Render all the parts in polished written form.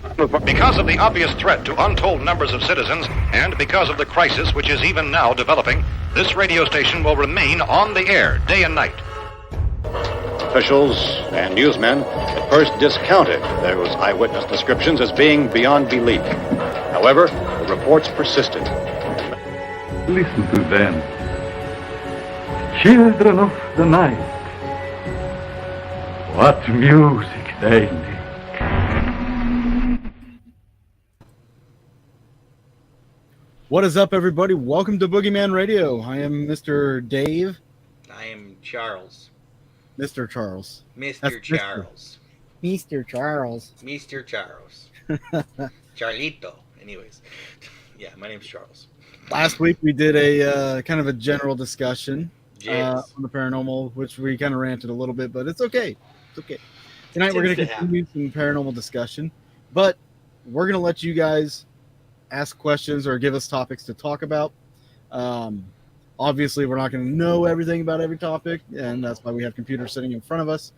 Because of the obvious threat to untold numbers of citizens, and because of the crisis which is even now developing, this radio station will remain on the air day and night. Officials and newsmen at first discounted those eyewitness descriptions as being beyond belief. However, the reports persisted. Listen to them. Children of the night. What music they make. What is up, everybody? Welcome to Boogeyman Radio. I am Mr. Dave. I am Charles. Mr. Charles. Mr. Charles. Mr. Charles. Mr. Charles. Charlito. Anyways. Yeah, my name's Charles. Last week we did a kind of a general discussion Yes. on the paranormal, which we kind of ranted a little bit, but it's okay. It's okay. Tonight we're going to continue some paranormal discussion, but we're going to let you guys ask questions or give us topics to talk about. Obviously, we're not going to know everything about every topic, and that's why we have computers sitting in front of us.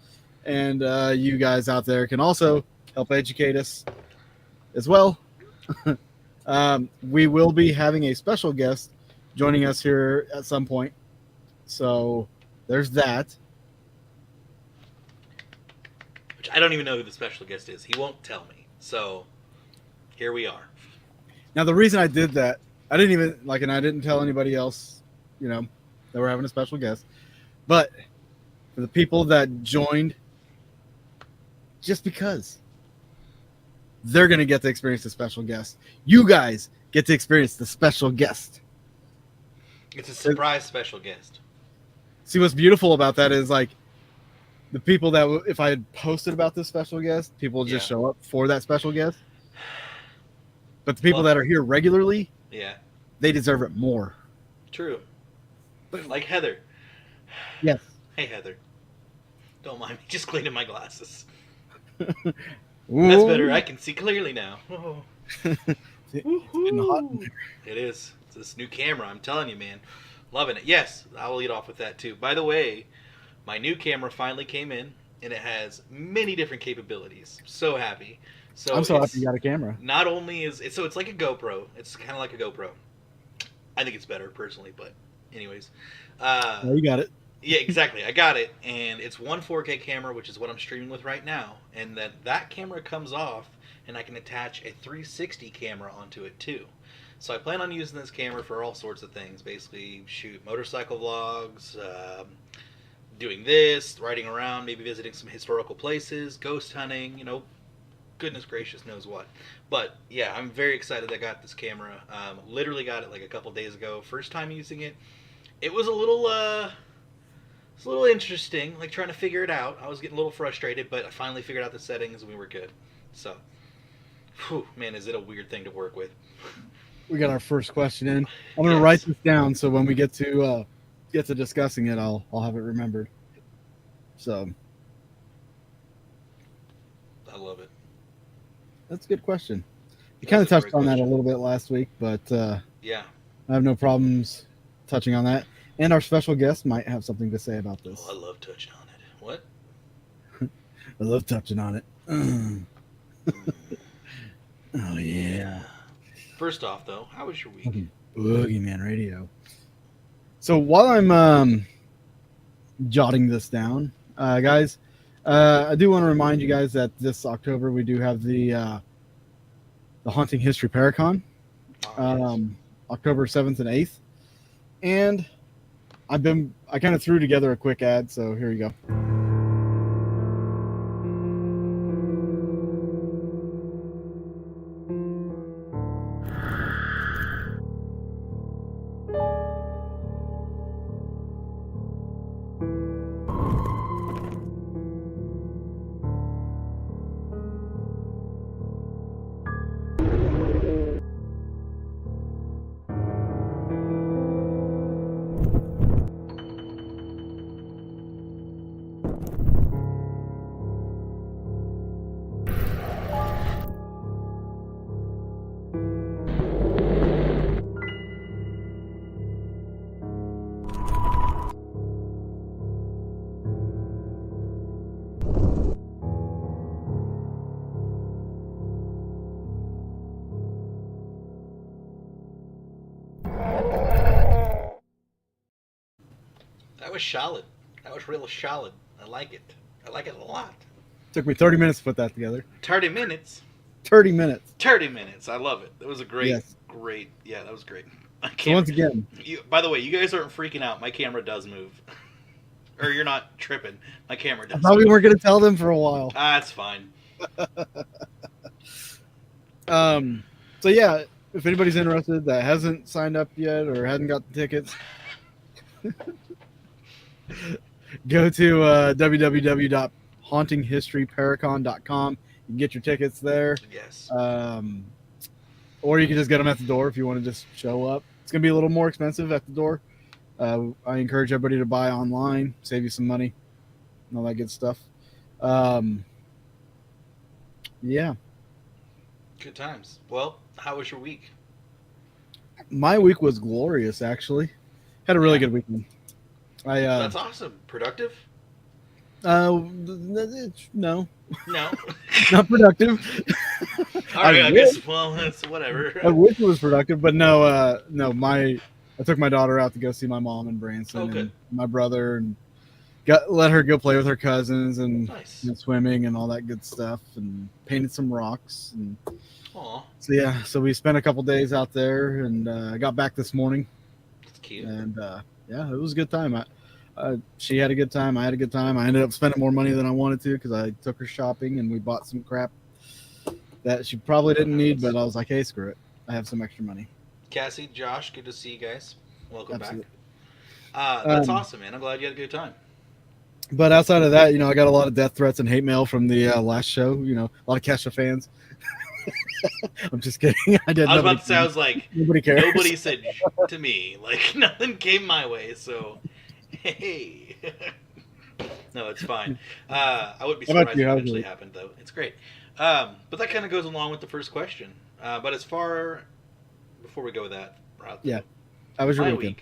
And you guys out there can also help educate us as well. We will be having a special guest joining us here at some point. So there's that. Which I don't even know who the special guest is. He won't tell me. So here we are. Now, the reason I did that, I didn't even and I didn't tell anybody else, that we're having a special guest. But for the people that joined, just because they're going to get to experience the special guest, you guys get to experience the special guest. It's a surprise special guest. See, what's beautiful about that is the people that if I had posted about this special guest, people would just show up for that special guest. But the people that are here regularly, they deserve it more. True. Like Heather. Yes. Hey, Heather. Don't mind me just cleaning my glasses. Ooh. That's better. I can see clearly now. Oh. It's getting hot in there. It is. It's this new camera. I'm telling you, man. Loving it. Yes, I'll lead off with that too. By the way, my new camera finally came in, and it has many different capabilities. So happy. So I'm so happy you got a camera. Not only is it, so it's like a GoPro. It's kind of like a GoPro. I think it's better personally, but anyways. You got it. Yeah, exactly. I got it, and it's one 4K camera, which is what I'm streaming with right now. And then that camera comes off, and I can attach a 360 camera onto it too. So I plan on using this camera for all sorts of things. Basically, shoot motorcycle vlogs, doing this, riding around, maybe visiting some historical places, ghost hunting, goodness gracious knows what. But yeah, I'm very excited I got this camera. Literally got it a couple days ago. First time using it. It was a little interesting, trying to figure it out. I was getting a little frustrated, but I finally figured out the settings and we were good. So, man, is it a weird thing to work with. We got our first question in. I'm going to write this down so when we get to discussing it, I'll have it remembered. So, I love it. That's a good question. You kind of touched on that a little bit last week, but yeah, I have no problems touching on that. And our special guest might have something to say about this. Oh, I love touching on it. What? I love touching on it. Oh, yeah. First off, though, how was your week? Boogeyman Radio. So while I'm jotting this down, guys, I do want to remind you guys that this October we do have the Haunting History Paracon, October 7th and 8th, and I kind of threw together a quick ad, so here you go. was solid. That was real solid. I like it. I like it a lot. Took me 30 minutes to put that together. 30 minutes. 30 minutes. 30 minutes. I love it. That was a great, Yes. great. Yeah, that was great. So once again, By the way, you guys aren't freaking out. My camera does move. Or you're not tripping. My camera I does thought we move. weren't going to tell them for a while. That's fine. So yeah, if anybody's interested that hasn't signed up yet or hasn't got the tickets, go to www.hauntinghistoryparacon.com. You can get your tickets there. Yes. Or you can just get them at the door if you want to just show up. It's going to be a little more expensive at the door. I encourage everybody to buy online, save you some money, and all that good stuff. Yeah. Good times. Well, how was your week? My week was glorious, actually. Had a really good weekend. That's awesome. Productive? No, No. not productive. All right, I guess. Well, that's whatever. I wish it was productive, but no. I took my daughter out to go see my mom in Branson Oh, good. and my brother, and let her go play with her cousins and, Nice. and swimming and all that good stuff, and painted some rocks. And Aw, so yeah, so we spent a couple days out there, and I got back this morning, that's cute. and yeah, it was a good time. She had a good time. I had a good time. I ended up spending more money than I wanted to because I took her shopping and we bought some crap that she probably didn't need, but I was like, hey, screw it. I have some extra money. Cassie, Josh, good to see you guys. Welcome Absolutely. back. That's awesome, man. I'm glad you had a good time. But outside of that, I got a lot of death threats and hate mail from the last show. A lot of Kesha fans. I'm just kidding. I was about to say, I was like, nobody cares. nobody said to me. Like, nothing came my way, so, hey. No, it's fine. I wouldn't be How about surprised you? if it How's actually it? happened, though. It's great. But that kind of goes along with the first question. But before we go with that route, Yeah. How was your my weekend?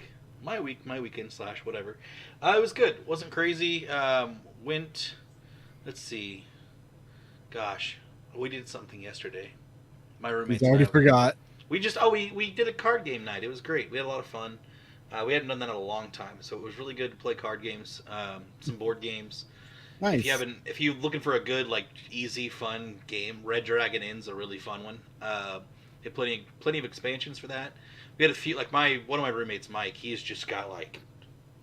week, my weekend / whatever. It was good. Wasn't crazy. Let's see. Gosh, we did something yesterday. My roommates. He's already and I, forgot. we did a card game night. It was great. We had a lot of fun. We hadn't done that in a long time, so it was really good to play card games, some board games. Nice. If you're looking for a good, like, easy, fun game, Red Dragon Inn's a really fun one. They had plenty of expansions for that. We had a few, like one of my roommates, Mike. He's just got like,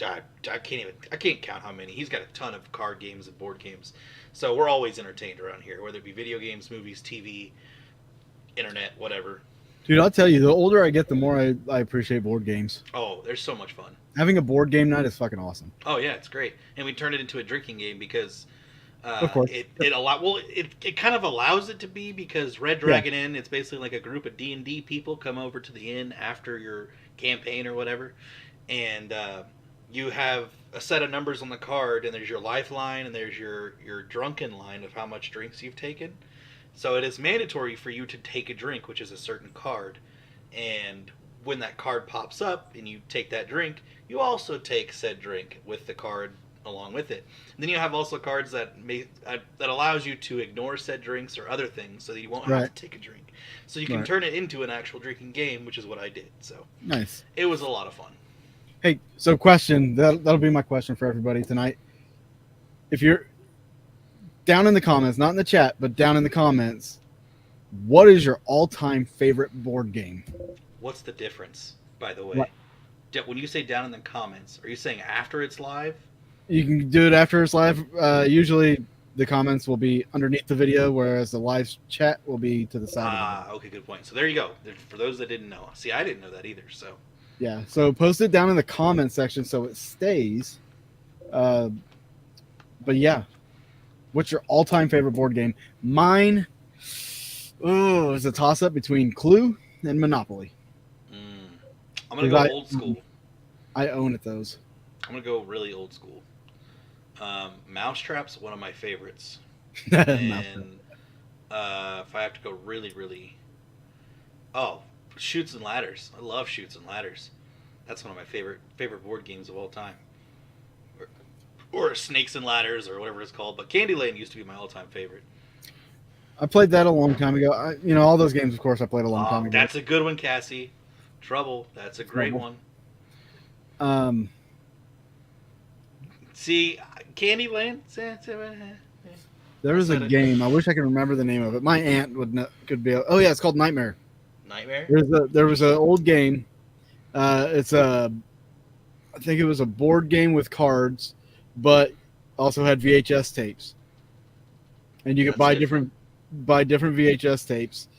I can't count how many. He's got a ton of card games and board games. So we're always entertained around here, whether it be video games, movies, TV, internet, whatever. Dude, I'll tell you, the older I get, the more I appreciate board games. Oh, they're so much fun. Having a board game night is fucking awesome. Oh yeah, it's great, and we turned it into a drinking game because Of course. it kind of allows it to be, because Red Dragon Inn, it's basically like a group of D&D people come over to the inn after your campaign or whatever, and you have a set of numbers on the card, and there's your lifeline and there's your drunken line of how much drinks you've taken. So it is mandatory for you to take a drink, which is a certain card, and when that card pops up and you take that drink, you also take said drink with the card along with it. And then you have also cards that allows you to ignore said drinks or other things, so that you won't have to take a drink. So you can turn it into an actual drinking game, which is what I did. So Nice. it was a lot of fun. Hey, so question, that'll be my question for everybody tonight. If you're down in the comments, not in the chat, but down in the comments, what is your all-time favorite board game? What's the difference, by the way? What? When you say down in the comments, are you saying after it's live? You can do it after it's live. Usually the comments will be underneath the video, whereas the live chat will be to the side. Okay, good point. So there you go. For those that didn't know. See, I didn't know that either, so. Yeah, so post it down in the comment section so it stays. But yeah, what's your all-time favorite board game? Mine, is a toss-up between Clue and Monopoly. I'm going to go old school. I own it, those. I'm going to go really old school. Mousetrap's one of my favorites. Mousetrap. And if I have to go really, really... Oh, Chutes and Ladders. I love Chutes and Ladders. That's one of my favorite board games of all time. Or Snakes and Ladders, or whatever it's called. But Candyland used to be my all-time favorite. I played that a long time ago. All those games, of course, I played a long time ago. That's a good one, Cassie. Trouble. That's a great one. See, Candyland. There was a That's not it. game. I wish I could remember the name of it. My aunt could be. Oh yeah, it's called Nightmare. Nightmare. There was an old game. I think it was a board game with cards, but also had VHS tapes, and you could buy different VHS tapes.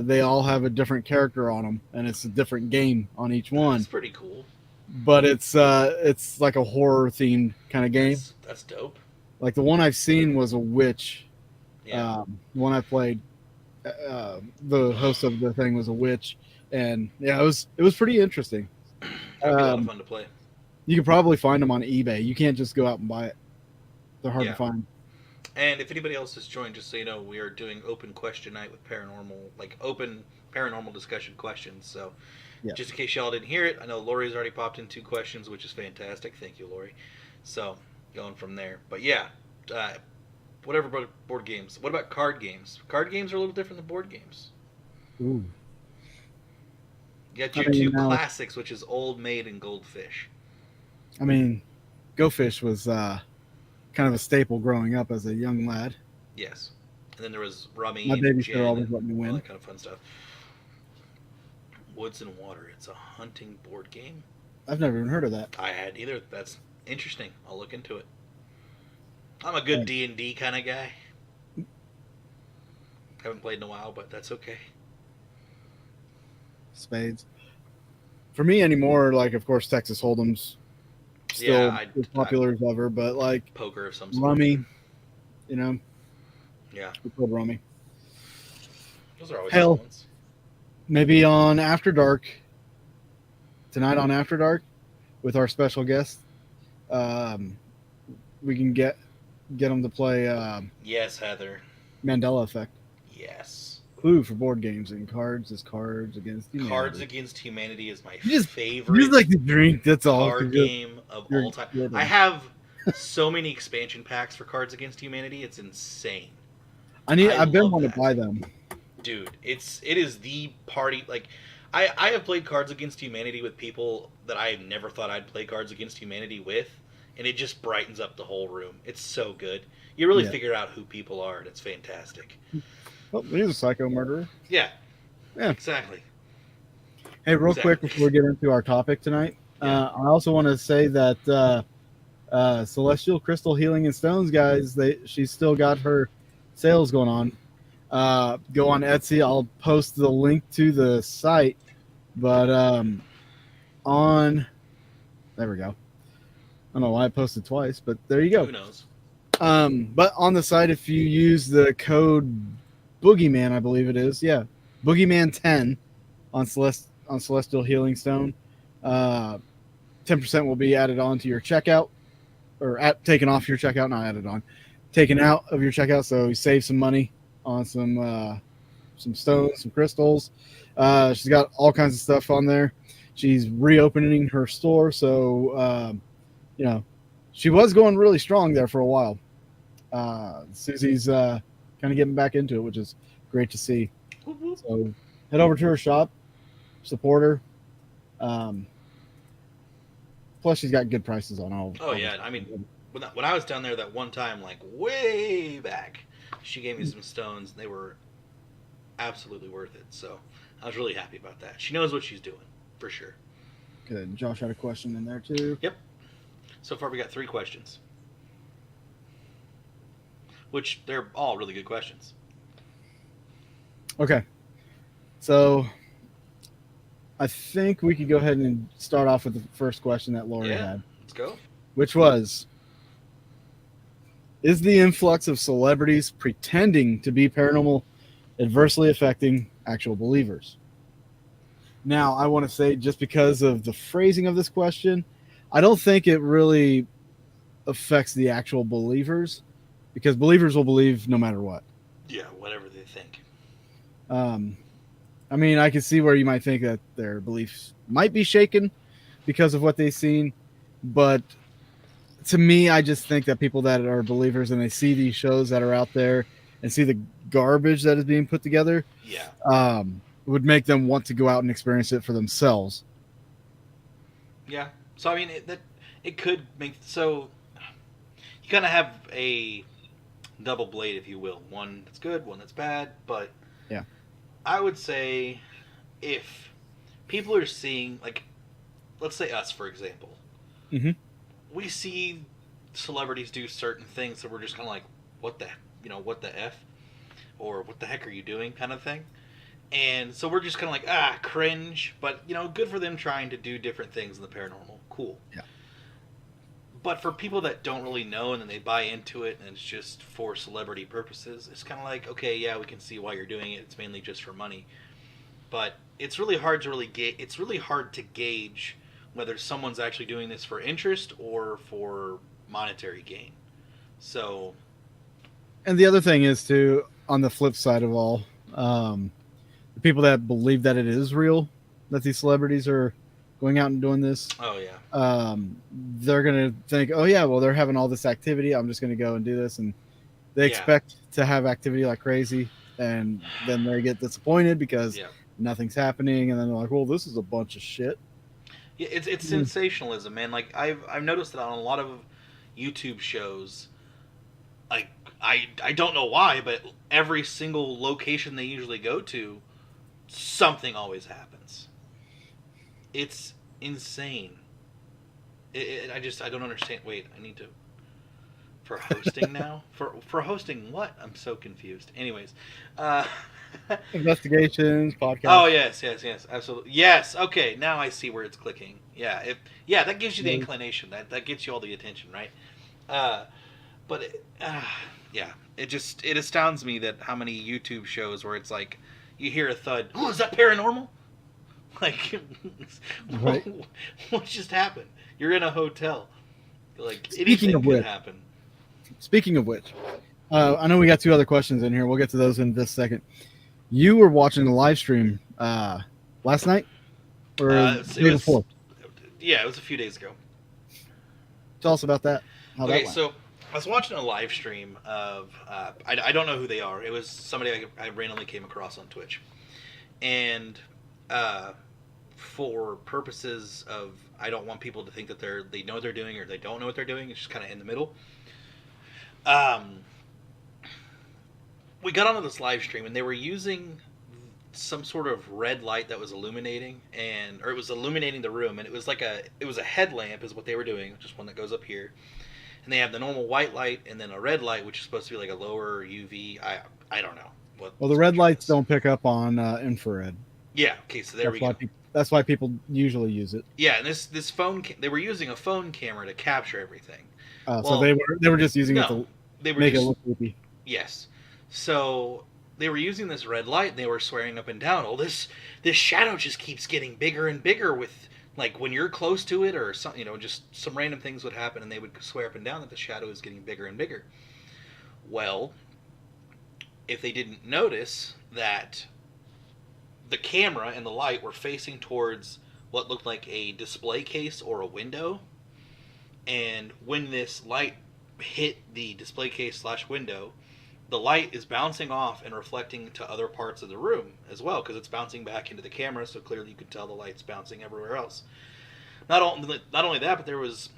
They all have a different character on them, and it's a different game on each one. That's pretty cool. But it's like a horror themed kind of game. That's dope. Like the one I've seen was a witch. Yeah. The one I played, the host of the thing was a witch, and yeah, it was pretty interesting. That'd be a lot of fun to play. You could probably find them on eBay. You can't just go out and buy it. They're hard to find. And if anybody else has joined, just so you know, we are doing open question night with paranormal, like open paranormal discussion questions. So, just in case y'all didn't hear it, I know Lori's already popped in 2 questions, which is fantastic. Thank you, Lori. So, going from there. But yeah, whatever board games. What about card games? Card games are a little different than board games. Ooh. You got your 2 classics, which is Old Maid and Goldfish. I mean, Go Fish was kind of a staple growing up as a young lad. Yes. And then there was Rummy. My and babysitter always and let me win. all that kind of fun stuff. Woods and Water. It's a hunting board game. I've never even heard of that. I had either. That's interesting. I'll look into it. I'm a good D&D kind of guy. Haven't played in a while, but that's okay. Spades. For me anymore, like of course Texas Hold'em's still as popular as ever, but like poker of some sort. Rummy, you know. Yeah. We played Rummy. Those are always fun ones. Maybe on After Dark. Tonight on After Dark with our special guest. We can get them to play yes, Heather. Mandela Effect. Yes. Clue for board games and Cards Against Humanity. Cards Against Humanity is my favorite. You just like to drink, that's all. Card game of all time. I have so many expansion packs for Cards Against Humanity. It's insane. I've been wanting to buy them. Dude, it is the party. Like, I have played Cards Against Humanity with people that I never thought I'd play Cards Against Humanity with, and it just brightens up the whole room. It's so good. You really figure out who people are, and it's fantastic. Oh, he's a psycho murderer. Yeah. Exactly. Hey, real quick before we get into our topic tonight, I also want to say that Celestial Crystal Healing and Stones, guys, she's still got her sales going on. Go on Etsy. I'll post the link to the site, but there we go. I don't know why I posted twice, but there you go. Who knows? But on the site, if you use the code Boogeyman, I believe it is, Boogeyman 10 on Celestial Healing Stone, 10% will be added on to your checkout, or taken off your checkout, not added on, taken out of your checkout, so you save some money on some stones, some crystals. She's got all kinds of stuff on there. She's reopening her store, so she was going really strong there for a while. Susie's kind of getting back into it, which is great to see. So head over to her shop, support her. Plus, she's got good prices on all. Oh yeah, I mean, when I was down there that one time, like way back, she gave me some stones. They were absolutely worth it. So I was really happy about that. She knows what she's doing, for sure. Good. Josh had a question in there too. Yep. So far, we got 3 questions, which they're all really good questions. Okay. So I think we could go ahead and start off with the first question that Lori had. Let's go. Which was, is the influx of celebrities pretending to be paranormal adversely affecting actual believers? Now, I want to say, just because of the phrasing of this question, I don't think it really affects the actual believers, because believers will believe no matter what. Yeah, whatever they think. I mean, I can see where you might think that their beliefs might be shaken because of what they've seen, but to me, I just think that people that are believers and they see these shows that are out there and see the garbage that is being put together, would make them want to go out and experience it for themselves. Yeah. So I mean, it could make, so you kind of have a double blade, if you will. One that's good, one that's bad. But Yeah. I would say if people are seeing, like, let's say us, for example, Mhm. we see celebrities do certain things that we're just kind of like, what the, what the F? Or what the heck are you doing kind of thing. And so we're just kind of like, cringe. But, good for them trying to do different things in the paranormal. Cool. Yeah. But for people that don't really know and then they buy into it and it's just for celebrity purposes, it's kind of like, okay, yeah, we can see why you're doing it. It's mainly just for money. But it's really hard to gauge whether someone's actually doing this for interest or for monetary gain. So, And the other thing is too, on the flip side of all, the people that believe that it is real, that these celebrities are going out and doing this, oh yeah, they're gonna think, oh yeah, well they're having all this activity, I'm just gonna go and do this, and they Yeah. expect to have activity like crazy, and then they get disappointed because yeah. nothing's happening, and then they're like, well, this is a bunch of shit. Yeah, it's sensationalism, man. Like I've noticed that on a lot of YouTube shows. Like I don't know why, but every single location they usually go to, something always happens. It's insane. I don't understand. Wait, I need to. For hosting now? For hosting what? I'm so confused. Anyways, Investigations, podcasts. oh yes, absolutely, yes. Okay, now I see where it's clicking. Yeah, that gives you the inclination. That gets you all the attention, right? But it astounds me that how many YouTube shows where it's like you hear a thud. Oh, is that paranormal? Like, Right. what just happened? You're in a hotel. Like, Speaking anything of could which. happen. Speaking of which, I know we got 2 other questions in here. We'll get to those in just a second. You were watching the live stream last night or the day before? Yeah, it was a few days ago. Tell us about that. How that Okay, went. so I was watching a live stream of I don't know who they are. It was somebody I randomly came across on Twitch, and for purposes of I don't want people to think that they know what they're doing or they don't know what they're doing. It's just kind of in the middle. We got onto this live stream and they were using some sort of red light that was illuminating, or it was illuminating the room, and it was a headlamp is what they were doing, just one that goes up here. And they have the normal white light and then a red light, which is supposed to be like a lower UV. I don't know what. Well, the red lights don't pick up on infrared. Yeah. Okay. So there we go. That's why people usually use it. Yeah, and this phone they were using a phone camera to capture everything. So they were just using it to make it look creepy. Yes. So they were using this red light, and they were swearing up and down, "Oh, this shadow just keeps getting bigger and bigger with like when you're close to it, or some, just some random things would happen, and they would swear up and down that the shadow is getting bigger and bigger." Well, if they didn't notice that the camera and the light were facing towards what looked like a display case or a window, and when this light hit the display case / window, the light is bouncing off and reflecting to other parts of the room as well, because it's bouncing back into the camera, so clearly you can tell the light's bouncing everywhere else. Not only that, but there was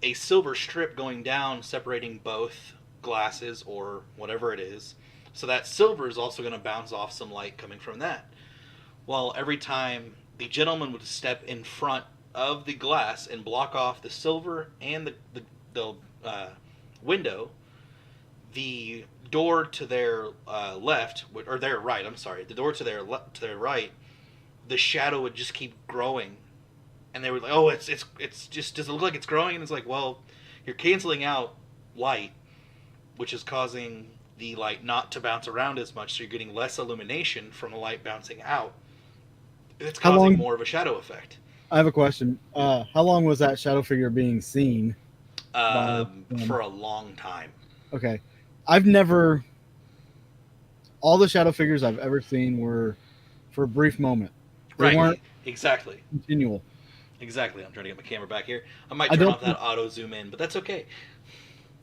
a silver strip going down separating both glasses or whatever it is, so that silver is also going to bounce off some light coming from that. Well, every time the gentleman would step in front of the glass and block off the silver and the window, the door to their left, or their right, I'm sorry, the door to their right, the shadow would just keep growing, and they were like, "Oh, it's just, does it look like it's growing?" And it's like, well, you're canceling out light, which is causing the light not to bounce around as much, so you're getting less illumination from the light bouncing out. It's causing more of a shadow effect. I have a question. How long was that shadow figure being seen? For a long time. Okay. All the shadow figures I've ever seen were for a brief moment. They weren't exactly continual. Exactly. I'm trying to get my camera back here. I might turn off that auto zoom in, but that's okay.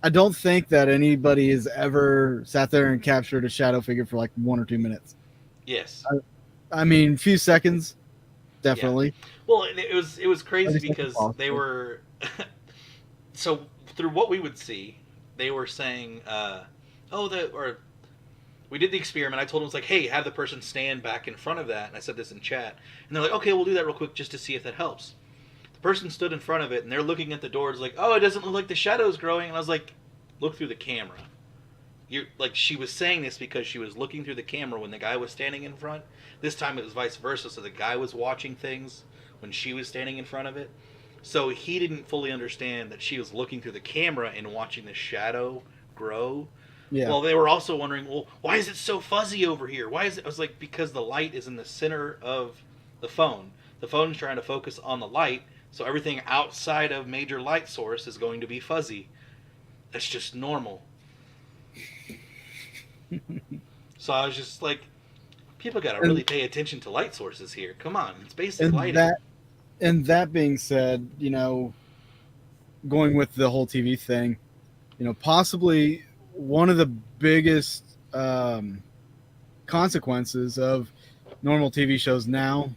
I don't think that anybody has ever sat there and captured a shadow figure for like 1 or 2 minutes. Yes. I mean, a few seconds, definitely. Yeah. Well, it was crazy because they were so through what we would see, they were saying, we did the experiment. I told them, it's like, hey, have the person stand back in front of that. And I said this in chat. And they're like, okay, we'll do that real quick just to see if that helps. The person stood in front of it, and they're looking at the door. It's like, oh, it doesn't look like the shadow's growing. And I was like, look through the camera. She was saying this because she was looking through the camera when the guy was standing in front. This time it was vice versa. So the guy was watching things when she was standing in front of it. So he didn't fully understand that she was looking through the camera and watching the shadow grow. Yeah. Well, they were also wondering, well, why is it so fuzzy over here? Why is it? I was like, because the light is in the center of the phone. The phone's trying to focus on the light, so everything outside of major light source is going to be fuzzy. That's just normal. So I was just like, people got to really pay attention to light sources here. Come on, it's basic lighting. And that being said, going with the whole TV thing, possibly one of the biggest consequences of normal TV shows now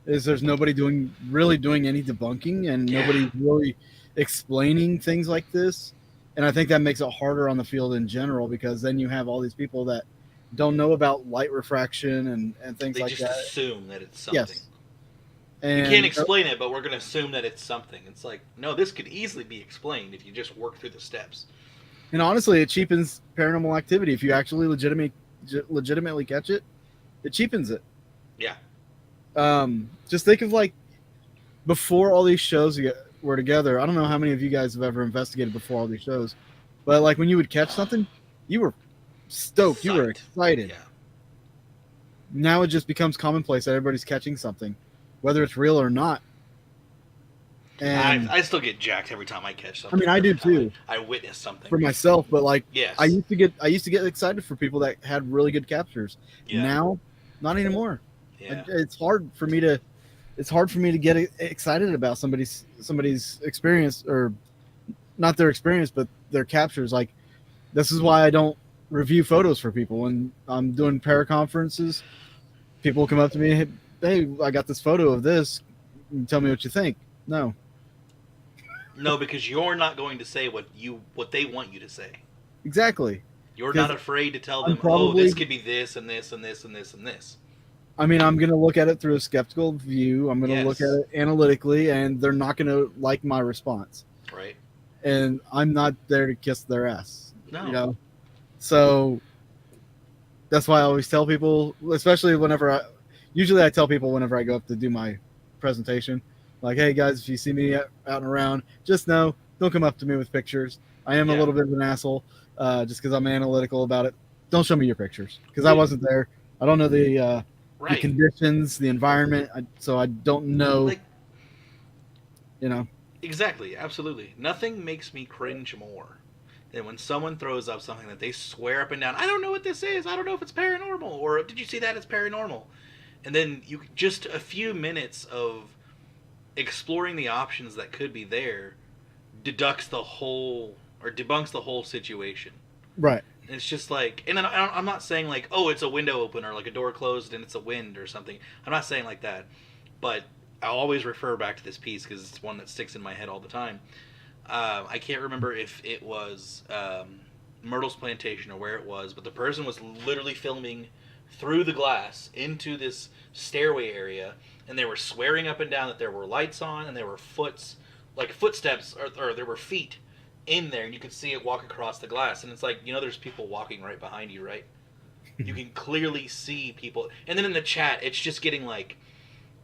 is there's nobody doing any debunking, and nobody's really explaining things like this. And I think that makes it harder on the field in general, because then you have all these people that don't know about light refraction and things like that. They just assume that it's something. Yes. And you can't explain it, but we're going to assume that it's something. It's like, no, this could easily be explained if you just work through the steps. And honestly, it cheapens paranormal activity. If you actually legitimately catch it, it cheapens it. Yeah. Just think of before all these shows were together. I don't know how many of you guys have ever investigated before all these shows, but when you would catch something, you were stoked. You were excited. Yeah. Now it just becomes commonplace that everybody's catching something, whether it's real or not. And I still get jacked every time I catch something. I mean, I do too. I witness something for myself, but yes. I used to get excited for people that had really good captures. Yeah. Now, not anymore. Yeah. It's hard for me to get excited about somebody's experience, or not their experience, but their captures. This is why I don't review photos for people when I'm doing paraconferences. People come up to me, hey, I got this photo of this. Tell me what you think. No, because you're not going to say what they want you to say. Exactly. You're not afraid to tell them, this could be this and this and this and this and this. I mean, I'm going to look at it through a skeptical view. I'm going to look at it analytically, and they're not going to like my response. Right. And I'm not there to kiss their ass. No. So that's why I always tell people, especially usually I tell people whenever I go up to do my presentation, hey guys, if you see me out and around, just know, don't come up to me with pictures. I am a little bit of an asshole, just because I'm analytical about it. Don't show me your pictures, because I wasn't there. I don't know the conditions, the environment, so I don't know. Exactly, absolutely. Nothing makes me cringe more than when someone throws up something that they swear up and down, I don't know what this is. I don't know if it's paranormal, or did you see that? It's paranormal. And then just a few minutes of exploring the options that could be there debunks the whole situation. Right. And it's just and I'm not saying it's a window open, or a door closed and it's a wind or something. I'm not saying like that, but I'll always refer back to this piece because it's one that sticks in my head all the time. I can't remember if it was Myrtle's Plantation or where it was, but the person was literally filming through the glass into this stairway area, and they were swearing up and down that there were lights on, and there were footsteps, or there were feet in there, and you could see it walk across the glass. And it's there's people walking right behind you, right? You can clearly see people. And then in the chat, it's just getting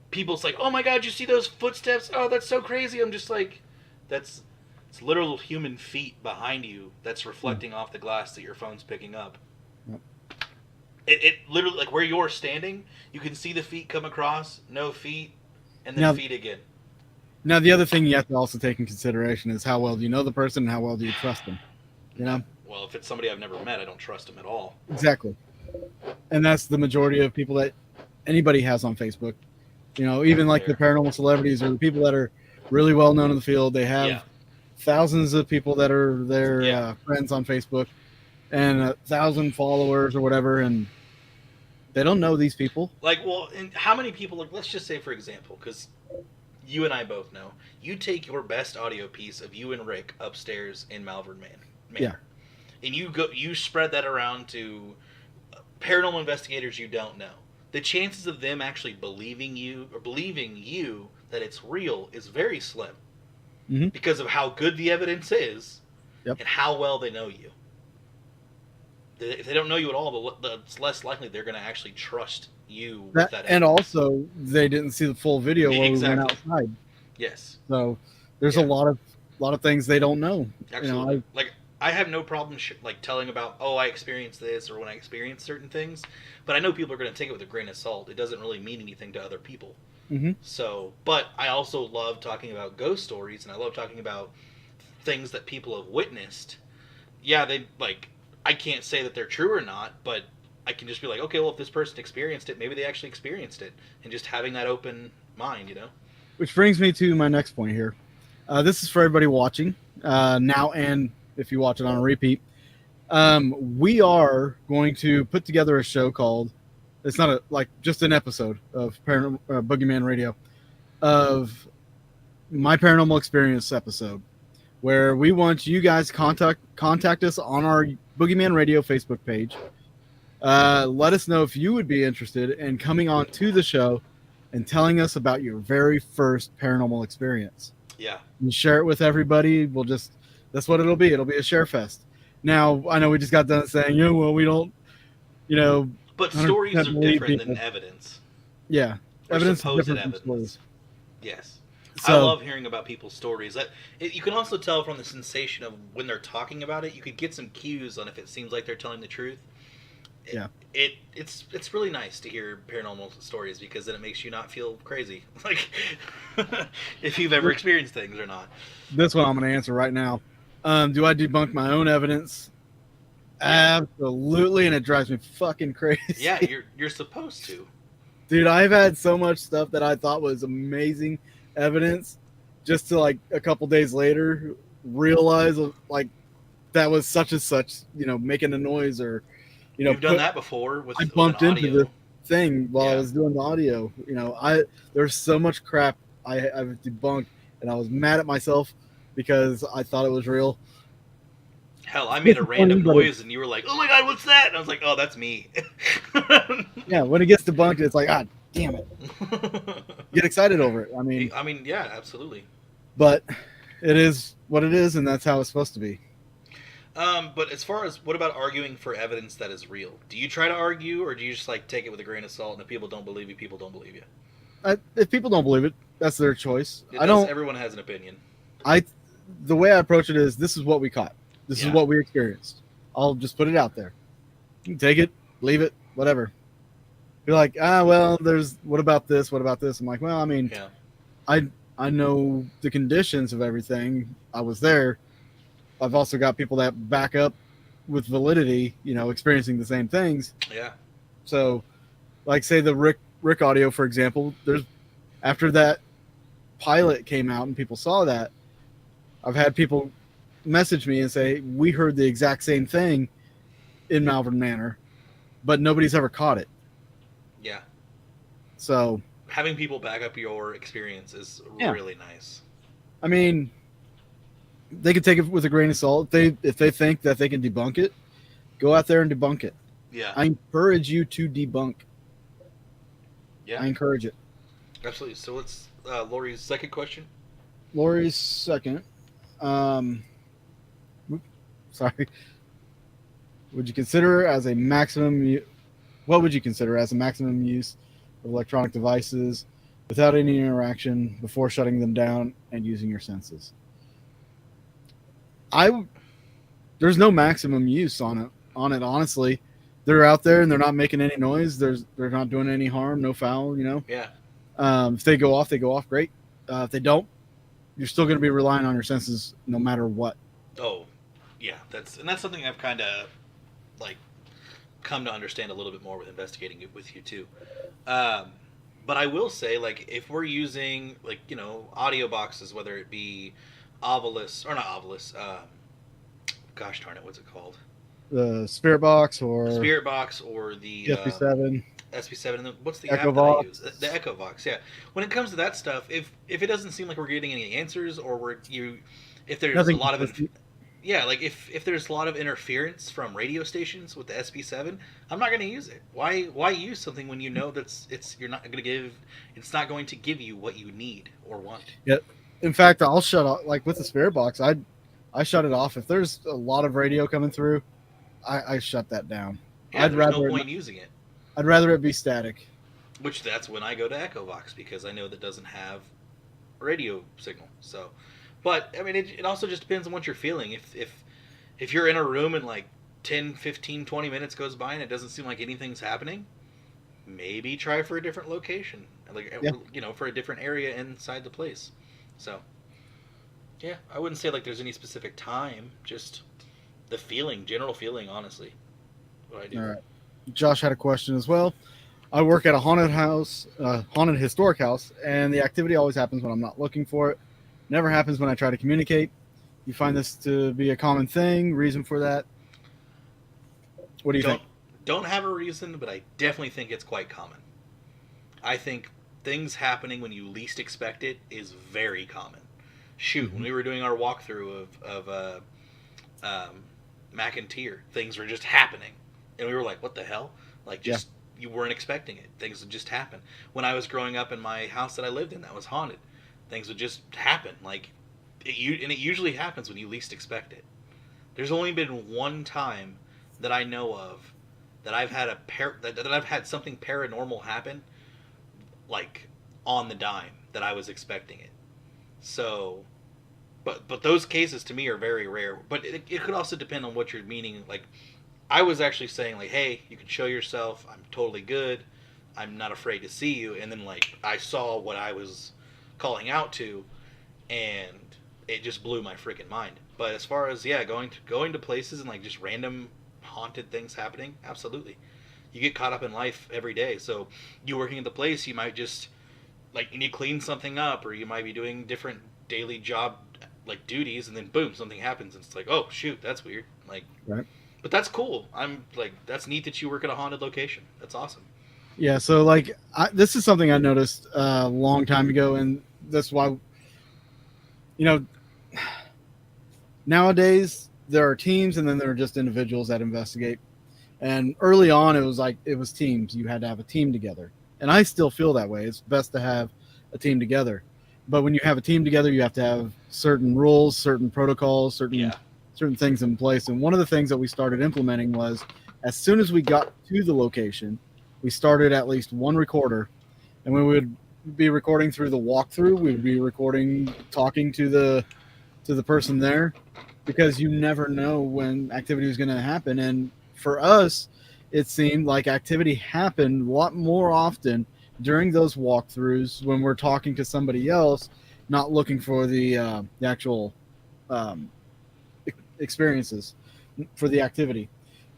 people's oh my god, you see those footsteps? Oh, that's so crazy. I'm just it's literal human feet behind you that's reflecting off the glass that your phone's picking up. It literally, where you're standing, you can see the feet come across, no feet, and then feet again. Now, the other thing you have to also take in consideration is how well do you know the person, and how well do you trust them? Well, if it's somebody I've never met, I don't trust them at all. Exactly. And that's the majority of people that anybody has on Facebook. Even the paranormal celebrities, or the people that are really well known in the field, they have thousands of people that are their friends on Facebook, and 1,000 followers or whatever, and they don't know these people. And how many people? Let's just say, for example, because you and I both know. You take your best audio piece of you and Rick upstairs in Malvern Manor. Yeah. And you spread that around to paranormal investigators you don't know. The chances of them actually believing you that it's real is very slim. Mm-hmm. Because of how good the evidence is, Yep. and how well they know you. If they don't know you at all, it's less likely they're going to actually trust you with that and evidence. also, they didn't see the full video where we went outside. Yes. So there's a lot of things they don't know. Absolutely. You know, I have no problem telling about, oh, I experienced this, or when I experienced certain things, but I know people are going to take it with a grain of salt. It doesn't really mean anything to other people. Mm-hmm. So, but I also love talking about ghost stories, and I love talking about things that people have witnessed. Yeah, I can't say that they're true or not, but I can just be like, okay, well, if this person experienced it, maybe they actually experienced it, and just having that open mind, you know? Which brings me to my next point here. This is for everybody watching now, and if you watch it on a repeat. We are going to put together a show called, it's not just an episode of Boogeyman Radio, of my paranormal experience episode, where we want you guys contact us on our Boogeyman Radio Facebook page. Let us know if you would be interested in coming on to the show and telling us about your very first paranormal experience. Yeah. And share it with everybody. That's what it'll be. It'll be a share fest. Now, I know we just got done saying, well, we don't, But stories are different than evidence. Yeah. Or evidence is supposed different from evidence. stories. Yes. So, I love hearing about people's stories. You can also tell from the sensation of when they're talking about it. You could get some cues on if it seems like they're telling the truth. Yeah. It's really nice to hear paranormal stories, because then it makes you not feel crazy. If you've ever experienced things or not. This one I'm going to answer right now. Do I debunk my own evidence? Yeah. Absolutely, and it drives me fucking crazy. Yeah, you're supposed to. Dude, I've had so much stuff that I thought was amazing evidence, just to a couple days later realize that was such and such, making a noise, or you've done that before with I bumped with into the thing while I was doing the audio. There's so much crap I've debunked, and I was mad at myself because I thought it was real. Hell, I made a random noise and you were like, "Oh my god, what's that?" And I was like, "Oh, that's me." Yeah, when it gets debunked, it's like, "Ah, damn it!" Get excited over it. I mean, yeah, absolutely. But it is what it is, and that's how it's supposed to be. But as far as, what about arguing for evidence that is real? Do you try to argue, or do you just take it with a grain of salt, and if people don't believe you, people don't believe you? If people don't believe it, that's their choice. Everyone has an opinion. The way I approach it is, this is what we caught. This is what we experienced. I'll just put it out there. You can take it, leave it, whatever. Be like, well, what about this? What about this? I'm like, well, I mean, I know the conditions of everything. I was there. I've also got people that back up with validity, experiencing the same things. Yeah. So, say the Rick audio, for example, after that pilot came out and people saw that, I've had people message me and say, we heard the exact same thing in Malvern Manor, but nobody's ever caught it. Yeah. So having people back up your experience is really nice. I mean, they could take it with a grain of salt. If they think that they can debunk it, go out there and debunk it. Yeah. I encourage you to debunk. Yeah. I encourage it. Absolutely. So let's Lori's second question. Lori's second. Sorry. Would you consider as a maximum? What would you consider as a maximum use of electronic devices without any interaction before shutting them down and using your senses? There's no maximum use on it. Honestly, they're out there and they're not making any noise. They're not doing any harm, no foul. Yeah. If they go off, they go off. Great. If they don't, you're still going to be relying on your senses no matter what. Oh, yeah. That's something I've kind of come to understand a little bit more with investigating it with you too. But I will say, if we're using audio boxes, whether it be Ovilus or not Ovilus, gosh darn it, what's it called? The Spirit Box or the PS7. SB7 and what's the app that I use? The EchoVox. Yeah. When it comes to that stuff, if it doesn't seem like we're getting any answers, or if there's Nothing a lot of like if there's a lot of interference from radio stations with the SB7, I'm not going to use it. Why use something when you know it's not going to give you what you need or want? Yeah. In fact, I'll shut off, like with the Spirit Box, I shut it off if there's a lot of radio coming through. I shut that down. Yeah, there's no point using it. I'd rather it be static. Which that's when I go to EchoVox, because I know that doesn't have a radio signal. So, but I mean, it also just depends on what you're feeling. If you're in a room and like 10, 15, 20 minutes goes by and it doesn't seem like anything's happening, maybe try for a different location, like for a different area inside the place. So, yeah, I wouldn't say like there's any specific time, just the feeling, general feeling, honestly. What I do. All right. Josh had a question as well. I work at a haunted house, haunted historic house, and the activity always happens when I'm not looking for it. Never happens when I try to communicate. You find this to be a common thing? Reason for that? What do you think? Don't have a reason, but I definitely think it's quite common. I think things happening when you least expect it is very common. Shoot, when we were doing our walkthrough of McIntyre, things were just happening. And we were like, what the hell? Like, just, you weren't expecting it. Things would just happen. When I was growing up in my house that I lived in that was haunted, things would just happen. Like, it usually happens when you least expect it. There's only been one time that I know of that I've had that I've had something paranormal happen, like, on the dime, that I was expecting it. So, but those cases to me are very rare. But it could also depend on what you're meaning. Like, I was actually saying, like, hey, you can show yourself. I'm totally good. I'm not afraid to see you. And then, like, I saw what I was calling out to, and it just blew my freaking mind. But as far as, going to places and, like, just random haunted things happening, absolutely. You get caught up in life every day. So you working at the place, you might just, like, you need to clean something up, or you might be doing different daily job, like, duties, and then, boom, something happens. And it's like, oh, shoot, that's weird. Like, right. But that's cool. I'm like, that's neat that you work at a haunted location. That's awesome. Yeah, so like this is something I noticed a long time ago, and that's why, nowadays there are teams and then there are just individuals that investigate. And early on, it was teams. You had to have a team together, and I still feel that way. It's best to have a team together, but when you have a team together, you have to have certain rules, certain protocols, certain things in place. And one of the things that we started implementing was, as soon as we got to the location, we started at least one recorder, and we would be recording through the walkthrough. We would be recording, talking to the person there, because you never know when activity was going to happen. And for us, it seemed like activity happened a lot more often during those walkthroughs when we're talking to somebody else, not looking for the actual experiences for the activity.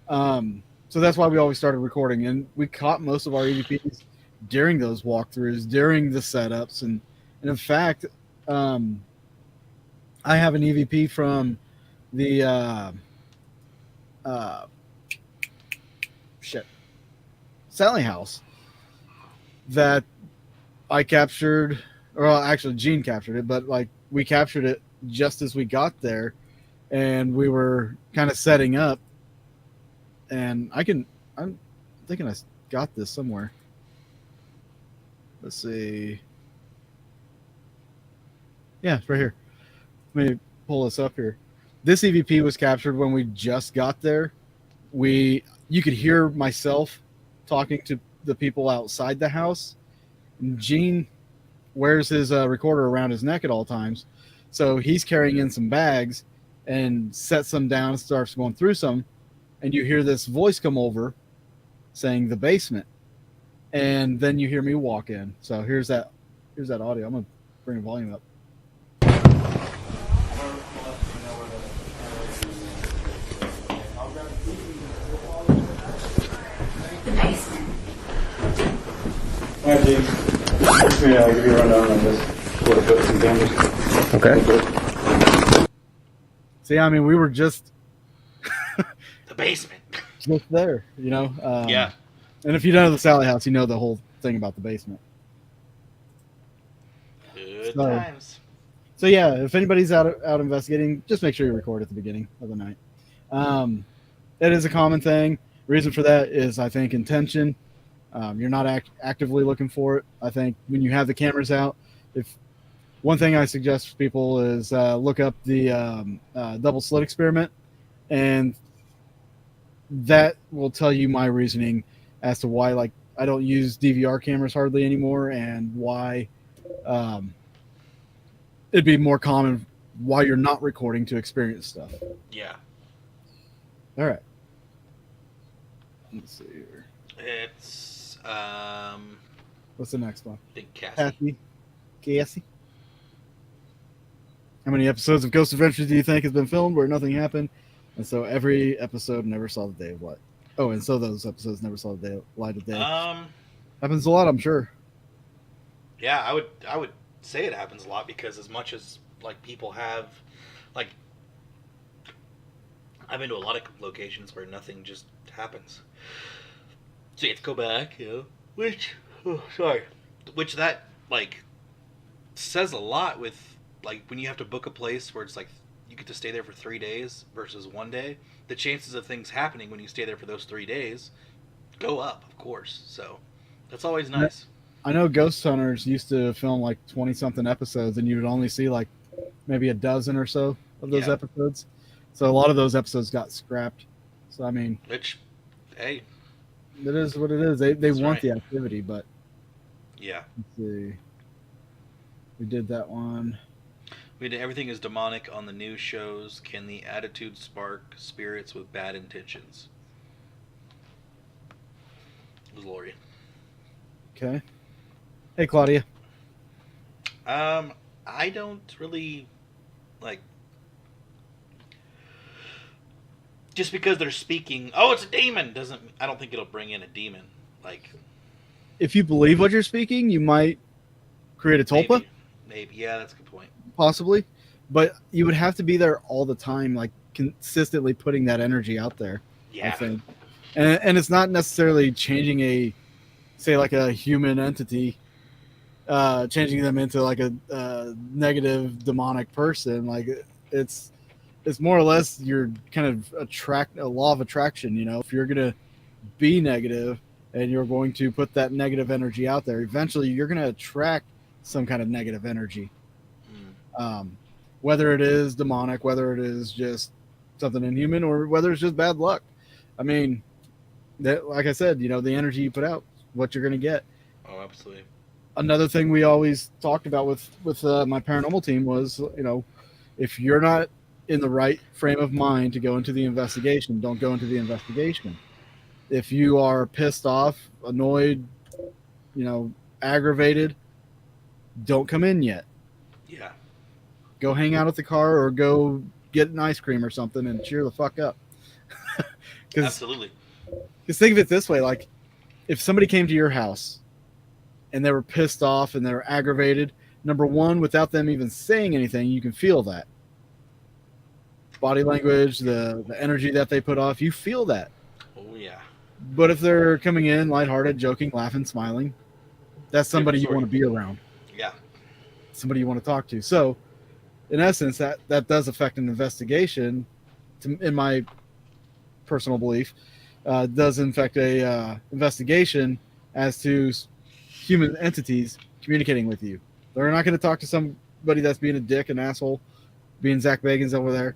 So that's why we always started recording, and we caught most of our EVPs during those walkthroughs, during the setups. And in fact, I have an EVP from the Sally House that I captured, or actually Gene captured it, but like we captured it just as we got there, and we were kind of setting up. And I'm thinking I got this somewhere. Let's see. Yeah, it's right here. Let me pull this up here. This EVP was captured when we just got there. You could hear myself talking to the people outside the house. And Gene wears his recorder around his neck at all times. So he's carrying in some bags and sets them down and starts going through some. And you hear this voice come over saying the basement. And then you hear me walk in. So here's that audio. I'm going to bring the volume up. Hi, James. I'll give you a rundown on this. What I've got some cameras. Okay. See, I mean, we were just The basement. just there, Yeah. And if you know the Sally House, you know the whole thing about the basement. Good So- times. So yeah, if anybody's out investigating, just make sure you record at the beginning of the night. That is a common thing. Reason for that is, I think, intention. You're not actively looking for it. I think when you have the cameras out, if one thing I suggest for people is look up the double slit experiment, and that will tell you my reasoning as to why, like, I don't use DVR cameras hardly anymore, and why it'd be more common while you're not recording to experience stuff. Yeah. All right. Let's see here. It's What's the next one? Big Cassie. Cassie. How many episodes of Ghost Adventures do you think has been filmed where nothing happened, and so every episode never saw the day of light? Oh, and so those episodes never saw the light of day. Happens a lot, I'm sure. Yeah, I would say it happens a lot, because as much as like people have, like, I've been to a lot of locations where nothing just happens. So you have to go back, you know, which that, like, says a lot with, like, when you have to book a place where it's like you get to stay there for 3 days versus 1 day, the chances of things happening when you stay there for those 3 days go up, of course. So that's always nice. I know Ghost Hunters used to film like 20-something episodes, and you would only see like maybe a dozen or so of those Yeah. episodes. So a lot of those episodes got scrapped. So I mean, Which, hey, it is what it is. They That's want right. the activity, but yeah. let's see. We did that one. We did Everything is Demonic on the news shows. Can the attitude spark spirits with bad intentions? Glory. Okay. Hey, Claudia. I don't really, like, just because they're speaking, oh, it's a demon, I don't think it'll bring in a demon. Like, If you believe what you're speaking, you might create a tulpa, maybe, yeah, that's a good point. possibly. But you would have to be there all the time, like consistently putting that energy out there. I Yeah, think. And it's not necessarily changing like a human entity, changing them into like a negative demonic person. Like it's more or less you're kind of a law of attraction. You know, if you're gonna be negative and you're going to put that negative energy out there, eventually you're gonna attract some kind of negative energy. Whether it is demonic, whether it is just something inhuman, or whether it's just bad luck. I mean, that, like I said, you know, the energy you put out, what you're going to get. oh, absolutely. Another thing we always talked about with my paranormal team was, you know, if you're not in the right frame of mind to go into the investigation, don't go into the investigation. If you are pissed off, annoyed, you know, aggravated, don't come in yet. Yeah, Go hang out at the car or go get an ice cream or something and cheer the fuck up. Because absolutely. think of it this way, like if somebody came to your house and they were pissed off and they were aggravated, number one, without them even saying anything, you can feel that. Body language, the energy that they put off, you feel that. Oh, yeah. But if they're coming in lighthearted, joking, laughing, smiling, that's somebody you want to be around. Yeah, Somebody you want to talk to. So, in essence, that does affect an investigation, in my personal belief, does affect a investigation as to human entities communicating with you. They're not going to talk to somebody that's being a dick, an asshole, being Zach Bagans over there.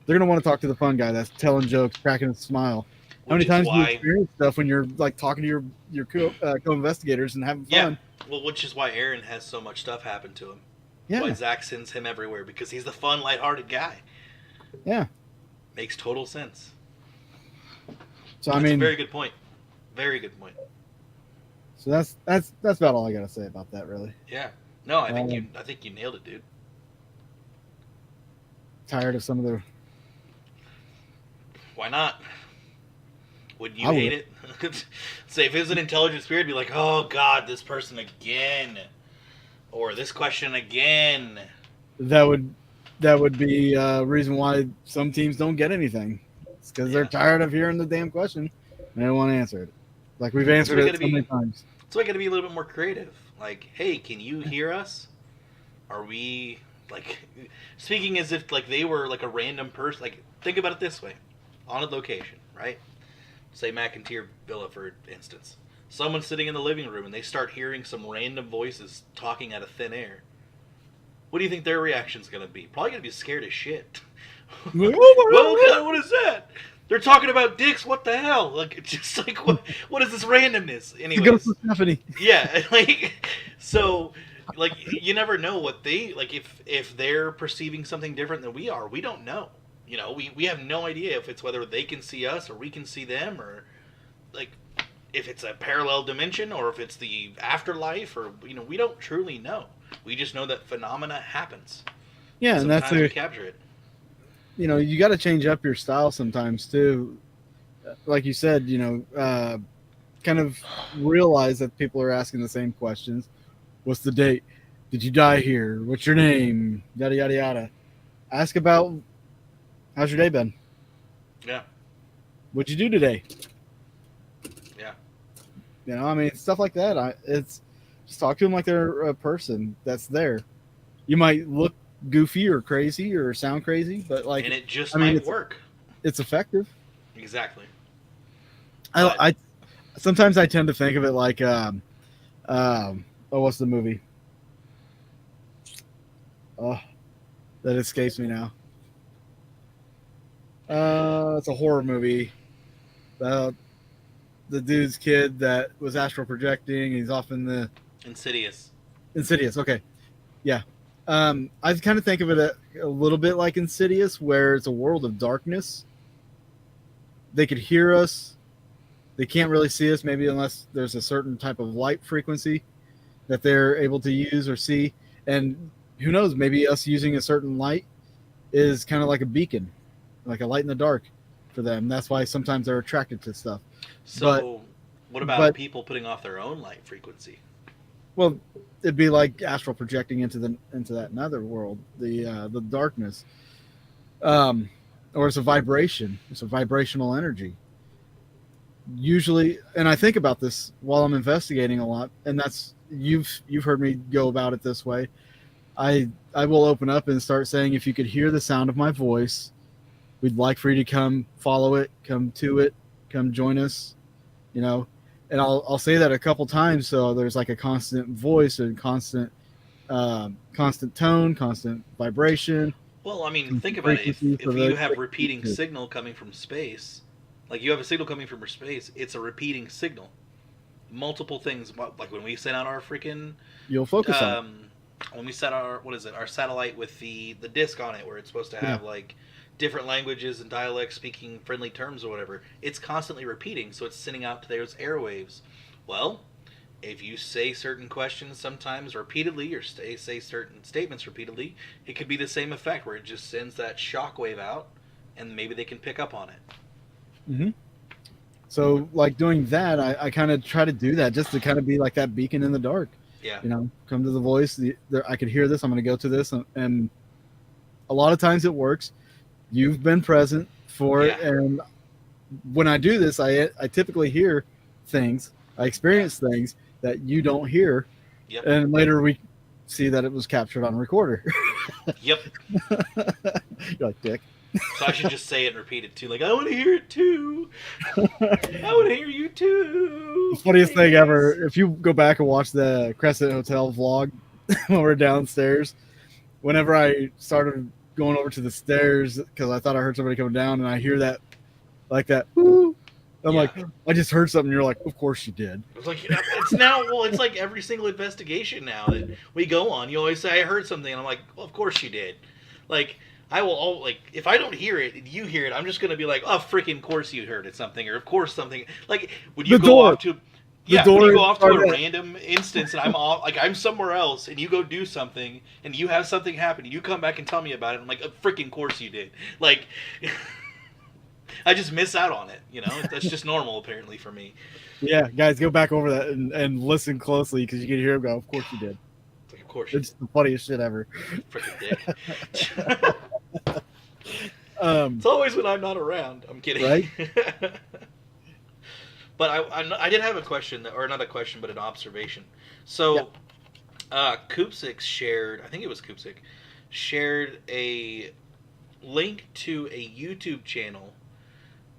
They're going to want to talk to the fun guy that's telling jokes, cracking a smile. How many times do you experience stuff when you're like talking to your co-investigators and having fun? Yeah, well, which is why Aaron has so much stuff happen to him. Yeah. Why Zach sends him everywhere, because he's the fun, lighthearted guy. Yeah. Makes total sense. So That's I mean, a very good point. Very good point. so that's about all I got to say about that, really. Yeah. No, I think you nailed it, dude. Tired of some of the. Why not? Wouldn't you I hate it? Say, if it was an intelligent spirit, it'd be like, oh god, this person again, or this question again. That would be a reason why some teams don't get anything. It's because they're tired of hearing the damn question and they don't want to answer it. Like we've answered we it gotta so many times. So I got to be a little bit more creative. Like, hey, can you hear us? Are we like speaking as if like they were like a random person? Like, think about it this way: on a location, right? Say McIntyre Villa, for instance. Someone's sitting in the living room and they start hearing some random voices talking out of thin air. What do you think their reaction's gonna be? Probably gonna be scared as shit. Well, what is that? They're talking about dicks. What the hell? Like, it's just like, what is this randomness? Anyways, Stephanie. yeah, like, so, like, you never know what they like. If they're perceiving something different than we are, we don't know. You know, we have no idea if it's whether they can see us or we can see them, or like if it's a parallel dimension or if it's the afterlife, or we don't truly know. We just know that phenomena happens. Yeah, and that's we capture it. You got to change up your style sometimes too. Like you said, kind of realize that people are asking the same questions. What's the date? Did you die here? What's your name? Yada, yada, yada. Ask about how's your day been? Yeah. What'd you do today? Yeah. I mean, stuff like that. It's just talk to them like they're a person that's there. You might look goofy or crazy or sound crazy, but like, and it just might work. It's effective. Exactly. I sometimes I tend to think of it like what's the movie? Oh, that escapes me now. It's a horror movie about the dude's kid that was astral projecting. He's off in the Insidious. Okay, yeah. I kind of think of it a little bit like Insidious, where it's a world of darkness. They could hear us. They can't really see us, maybe unless there's a certain type of light frequency that they're able to use or see. And who knows, maybe us using a certain light is kind of like a beacon, like a light in the dark for them. That's why sometimes they're attracted to stuff. So what about people putting off their own light frequency? Well, it'd be like astral projecting into that nether world, the darkness. Or it's a vibration. It's a vibrational energy. Usually, and I think about this while I'm investigating a lot, and that's you've heard me go about it this way. I will open up and start saying, if you could hear the sound of my voice, we'd like for you to come follow it, come to it, come join us, and I'll say that a couple times, so there's like a constant voice and constant tone, constant vibration. Well, I mean, think about it. If you have repeating signal coming from space, like you have a signal coming from space, it's a repeating signal. Multiple things, like when we sent out our freaking... You'll focus on when we set our satellite with the disc on it, where it's supposed to have like different languages and dialects speaking friendly terms or whatever. It's constantly repeating, so it's sending out to those airwaves. Well, if you say certain questions sometimes repeatedly, or say certain statements repeatedly, it could be the same effect, where it just sends that shockwave out, and maybe they can pick up on it. Mm-hmm. So, like doing that, I kind of try to do that just to kind of be like that beacon in the dark. Yeah. Come to the voice. I could hear this. I'm going to go to this, and a lot of times it works. You've been present for it, and when I do this, I typically hear things. I experience things that you don't hear, and later we see that it was captured on recorder. Yep. You're like, dick. So I should just say it and repeat it too. Like, I want to hear it too. I want to hear you too. The funniest thing ever, if you go back and watch the Crescent Hotel vlog when we're downstairs, whenever I started going over to the stairs because I thought I heard somebody coming down, and I hear that, like that, woo, I'm like, I just heard something. You're like, of course you did. It's like, it's now, well, it's like every single investigation now that we go on, you always say, I heard something, and I'm like, well, of course you did. Like, I will like, if I don't hear it and you hear it, I'm just gonna be like, oh, freaking course you heard it something, or of course something. Like, when you go off to a random instance and I'm off, like I'm somewhere else, and you go do something and you have something happen and you come back and tell me about it, I'm like, of freaking course you did. Like, I just miss out on it, That's just normal apparently for me. Yeah, guys, go back over that and listen closely, because you can hear him go, of course you did. Like, of course. It's the funniest shit ever. Freaking dick. It's always when I'm not around. I'm kidding. Right? But I did have a question, or not a question, but an observation. So, Koopsik shared, I think it was Koopsik, shared a link to a YouTube channel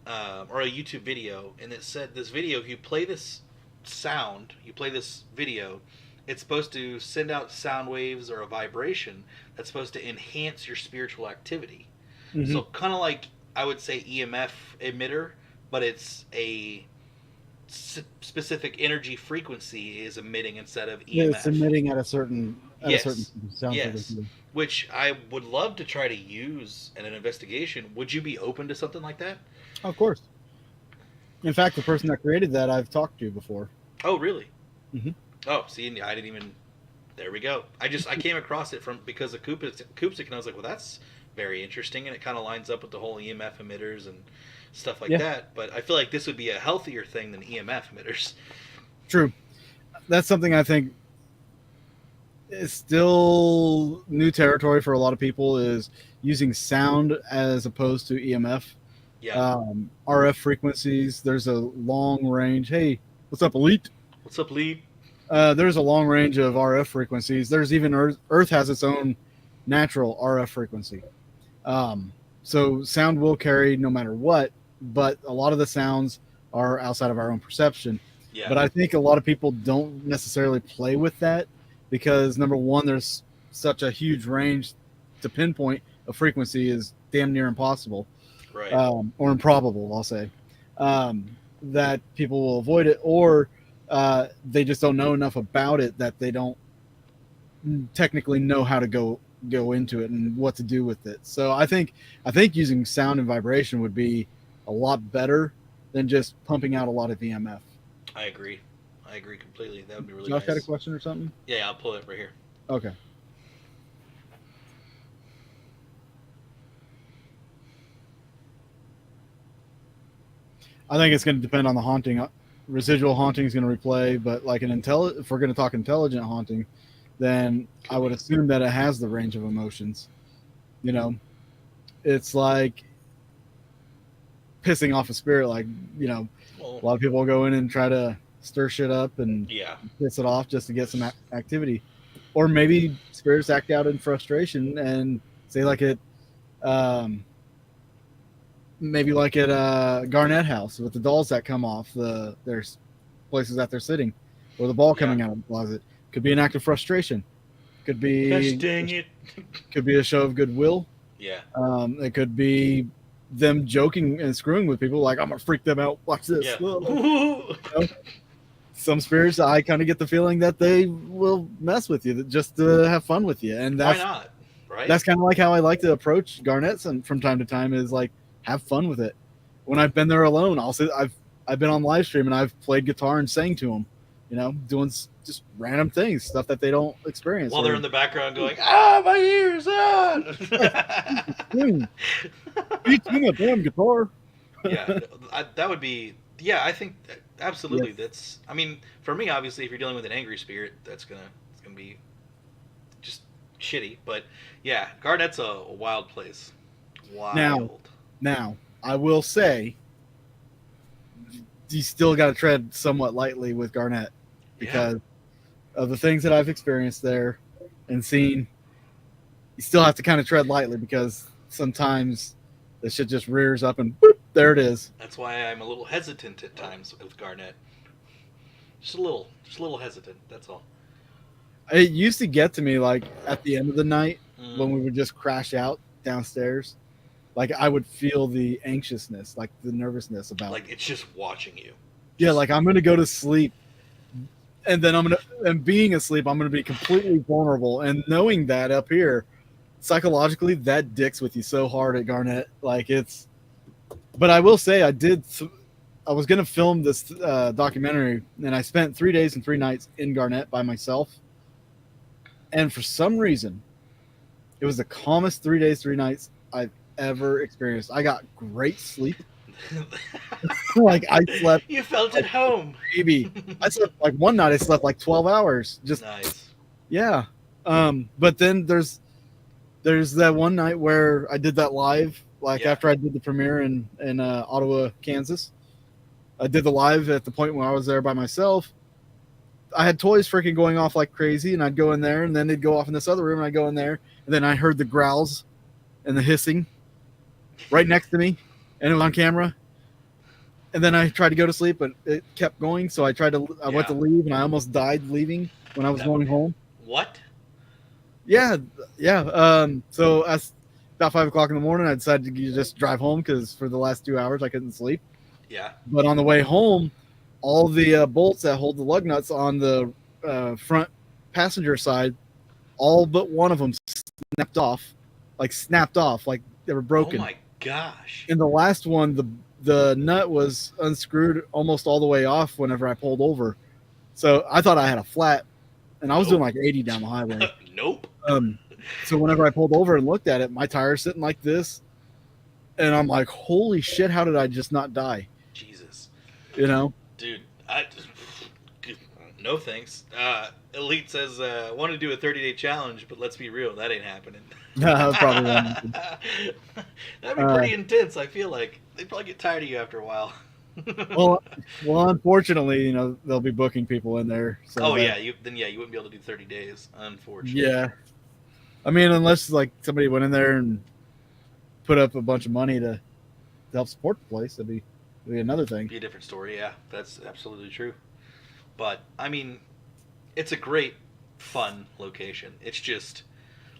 or a YouTube video, and it said this video, if you play this sound, you play this video, it's supposed to send out sound waves or a vibration that's supposed to enhance your spiritual activity. Mhm. So kind of like, I would say, EMF emitter, but it's a specific energy frequency is emitting instead of EMF. Yeah, it's emitting at a certain Yes. sound Yes. frequency. Which I would love to try to use in an investigation. Would you be open to something like that? Of course. In fact, the person that created that I've talked to before. Oh, really? Mhm. Oh, see, I didn't even. There we go. I came across it because of Koopsik, and I was like, well, that's very interesting, and it kind of lines up with the whole EMF emitters and stuff like that. But I feel like this would be a healthier thing than EMF emitters. True. That's something I think is still new territory for a lot of people, is using sound as opposed to EMF. Yeah. RF frequencies. There's a long range. Hey, what's up, Elite? What's up, Lee? There's a long range of RF frequencies. There's even Earth has its own natural RF frequency. So sound will carry no matter what, but a lot of the sounds are outside of our own perception. Yeah. But I think a lot of people don't necessarily play with that because, number one, there's such a huge range to pinpoint a frequency is damn near impossible. Right. Or improbable, I'll say, that people will avoid it, or they just don't know enough about it that they don't technically know how to go into it and what to do with it. So I think using sound and vibration would be a lot better than just pumping out a lot of EMF. I agree completely. That would be really Josh nice. had a question or something? Yeah, I'll pull it right here. Okay. I think it's going to depend on the haunting. Residual haunting is going to replay, but like if we're going to talk intelligent haunting, then I would assume that it has the range of emotions. You know, it's like pissing off a spirit. Like, you know, a lot of people go in and try to stir shit up and piss it off just to get some activity. Or maybe spirits act out in frustration and say like it, maybe like at Garnett House with the dolls that come off their places that they're sitting, or the ball coming out of the closet. Could be an act of frustration. Could be Gosh dang it. Could be a show of goodwill. Yeah. It could be them joking and screwing with people, like, I'm gonna freak them out. Watch this. Yeah. You know? Some spirits, I kind of get the feeling that they will mess with you just to have fun with you, and Why not? Right. That's kind of like how I like to approach Garnett's, and from time to time is like, have fun with it. When I've been there alone, I've been on live stream and I've played guitar and sang to them, you know, doing just random things, stuff that they don't experience. While they're in the background going, my ears, You tuned a damn guitar. Yeah, that would be. Yeah, I think absolutely. Yes. That's. I mean, for me, obviously, if you're dealing with an angry spirit, it's gonna be just shitty. But yeah, Garnett's a wild place. Wild. Now, I will say, you still got to tread somewhat lightly with Garnett because of the things that I've experienced there and seen. You still have to kind of tread lightly because sometimes the shit just rears up and boop, there it is. That's why I'm a little hesitant at times with Garnett. Just a little hesitant. That's all. It used to get to me like at the end of the night when we would just crash out downstairs. Like I would feel the anxiousness, like the nervousness about. Like it's just watching you. Yeah, like I'm gonna go to sleep, and then and being asleep, I'm gonna be completely vulnerable. And knowing that up here, psychologically, that dicks with you so hard at Garnett. Like it's. But I will say, I was gonna film this documentary, and I spent 3 days and 3 nights in Garnett by myself. And for some reason, it was the calmest 3 days, 3 nights I've ever experienced. I got great sleep. Like I slept. You felt at home. Baby, I slept like one night. I slept like 12 hours. Just nice. Yeah. But then there's that one night where I did that live, like after I did the premiere in Ottawa, Kansas, I did the live at the point where I was there by myself. I had toys freaking going off like crazy, and I'd go in there, and then they'd go off in this other room, and I'd go in there, and then I heard the growls and the hissing right next to me, and it was on camera. And then I tried to go to sleep, but it kept going, so I went to leave, and I almost died leaving when I was going home. What? Yeah. So about 5 o'clock in the morning, I decided to just drive home because for the last 2 hours I couldn't sleep. Yeah. But on the way home, all the bolts that hold the lug nuts on the front passenger side, all but one of them snapped off, like they were broken. Oh my gosh. And the last one, the nut was unscrewed almost all the way off whenever I pulled over. So I thought I had a flat, and I was doing like 80 down the highway. Nope. So whenever I pulled over and looked at it, my tire's sitting like this, and I'm like, holy shit, how did I just not die? Jesus. You know? Dude, no thanks. Elite says, want to do a 30-day challenge, but let's be real, that ain't happening. No, probably won't. That'd be pretty intense, I feel like. They'd probably get tired of you after a while. well, unfortunately, they'll be booking people in there. So you wouldn't be able to do 30 days, unfortunately. Yeah. I mean, unless like somebody went in there and put up a bunch of money to help support the place, that'd be another thing. Be a different story, yeah. That's absolutely true. But, I mean, it's a great, fun location. It's just,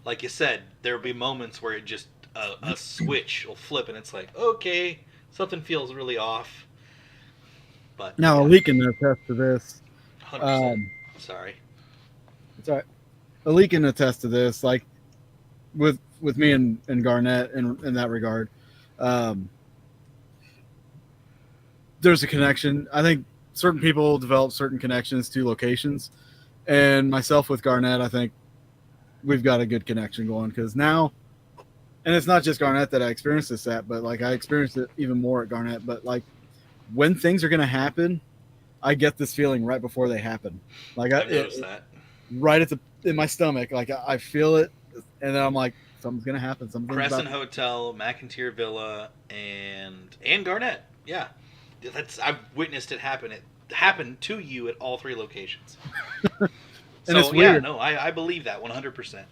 like you said, there'll be moments where it just, a switch will flip and it's like, okay, something feels really off. But now, Elite can attest to this. 100%. Sorry. It's all right. Elite can attest to this. Like, with me and Garnett in that regard, there's a connection. I think certain people develop certain connections to locations, and myself with Garnett, I think we've got a good connection going because now, and it's not just Garnett that I experienced this at, but like I experienced it even more at Garnett. But like when things are going to happen, I get this feeling right before they happen. Like I've noticed that. Right in my stomach, like I feel it, and then I'm like, something's gonna happen. Crescent Hotel, McIntyre Villa, and Garnett. Yeah, I've witnessed it happen. It happened to you at all three locations. And so it's weird. Yeah, no, I believe that 100%.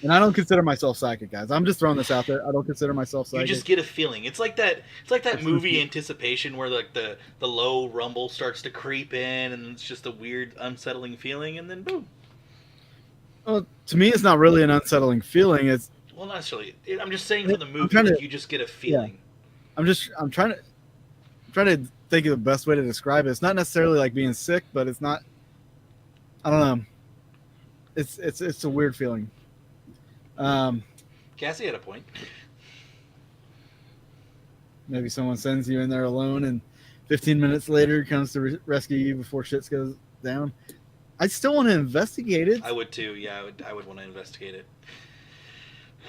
And I don't consider myself psychic, guys. I'm just throwing this out there. I don't consider myself psychic. You just get a feeling. It's like that. It's like that movie Anticipation, where like the low rumble starts to creep in, and it's just a weird, unsettling feeling, and then boom. Well, to me, it's not really an unsettling feeling. It's not necessarily. I'm just saying for the movie, you just get a feeling. Yeah. I'm trying to think of the best way to describe it. It's not necessarily like being sick, but it's not. I don't know. It's a weird feeling. Cassie had a point. Maybe someone sends you in there alone, and 15 minutes later comes to rescue you before shit goes down. I still want to investigate it. I would too. Yeah, I would want to investigate it.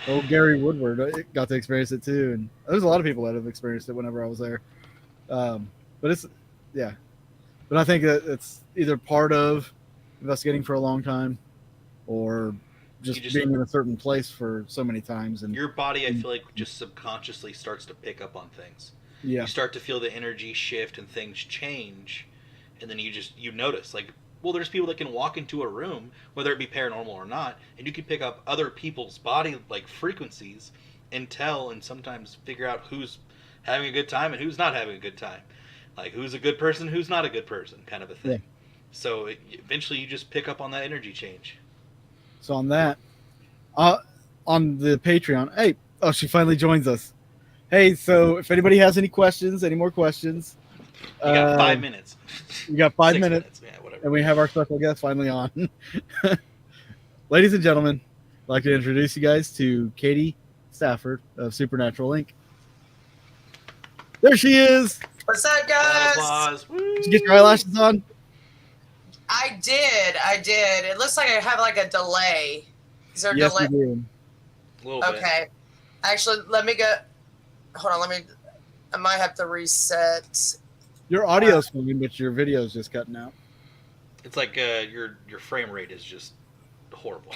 Oh, Gary Woodward got to experience it too, and there's a lot of people that have experienced it whenever I was there. But I think that it's either part of investigating for a long time, or just being in a certain place for so many times. And your body, I feel like, just subconsciously starts to pick up on things. Yeah. You start to feel the energy shift and things change, and then you notice, like, well, there's people that can walk into a room, whether it be paranormal or not, and you can pick up other people's body, like, frequencies and tell and sometimes figure out who's having a good time and who's not having a good time. Like, who's a good person, who's not a good person, kind of a thing. Yeah. So eventually you just pick up on that energy change. So on that, on the Patreon, she finally joins us. Hey, so if anybody has any more questions, you got 5 minutes. You got 5 minutes. Yeah, whatever. And we have our special guest finally on. Ladies and gentlemen, I'd like to introduce you guys to Katie Stafford of Supernatural Inc. There she is. What's up, guys? Applause. Did you get your eyelashes on? I did. It looks like I have like a delay. Is there a delay? Yes, you do. A little bit. Okay. Actually, let me go. Hold on. I might have to reset. Your audio's fine, but your video's just cutting out. It's like your frame rate is just horrible.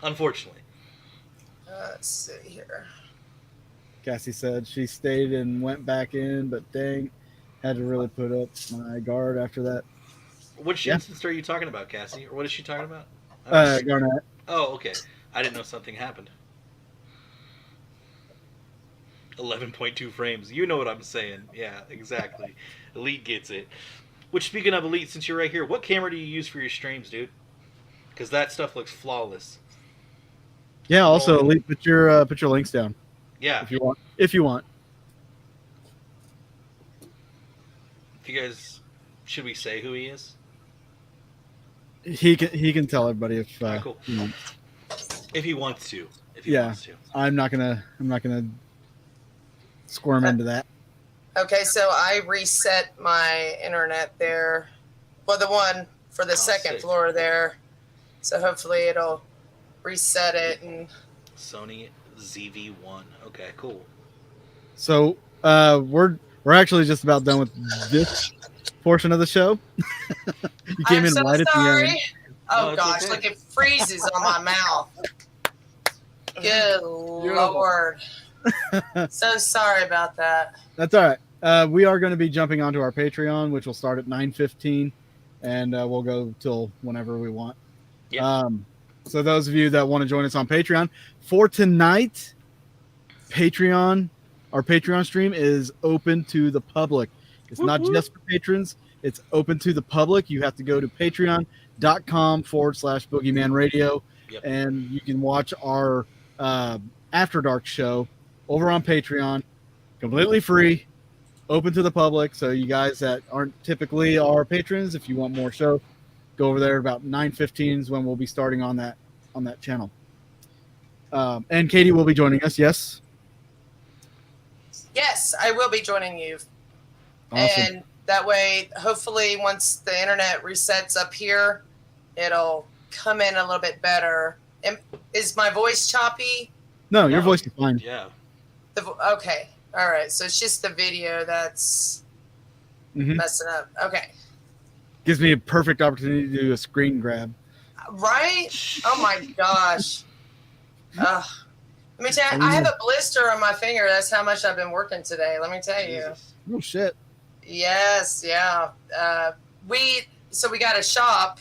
Unfortunately. Let's see here. Cassie said she stayed and went back in, but dang, had to really put up my guard after that. Which Yeah. instance are you talking about, Cassie? Or what is she talking about? Garnett. Oh, okay. I didn't know something happened. 11.2 frames. You know what I'm saying. Yeah, exactly. Elite gets it. Which, speaking of Elite, since you're right here, what camera do you use for your streams, dude? Because that stuff looks flawless. Yeah. Also, Elite, put your links down Yeah. if you want. If you want. If you guys, should we say who he is? He can tell everybody if Cool. you want. If he wants to. If he Yeah. wants to. I'm not gonna squirm into that. Okay, so I reset my internet there. Well, the one for the second sick. floor there. So hopefully it'll reset it and Sony ZV-1. Okay, cool. So we're actually just about done with this portion of the show. You came I'm in so right at the sorry. end. Oh No, it's gosh, okay. look, it freezes on my mouth. Good Lord. So sorry about that. That's all right. We are going to be jumping onto our Patreon, which will start at 9:15, and we'll go till whenever we want. Yeah. So those of you that want to join us on Patreon for tonight, our Patreon stream is open to the public. It's not just for patrons. It's open to the public. You have to go to patreon.com/Boogeyman Radio, Yep. and you can watch our After Dark show over on Patreon, completely free, open to the public. So you guys that aren't typically our patrons, if you want more show, go over there. About 9:15 is when we'll be starting on that channel. And Katie will be joining us. Yes. Yes, I will be joining you. Awesome. And that way, hopefully, once the internet resets up here, it'll come in a little bit better. Is my voice choppy? No, your No. voice is fine. Yeah. Okay. All right. So it's just the video that's messing up. Okay. Gives me a perfect opportunity to do a screen grab. Right? Oh my gosh. Ugh. Let me tell you, I have a blister on my finger. That's how much I've been working today. Let me tell you. Jesus. Oh shit. Yes, yeah. We got a shop,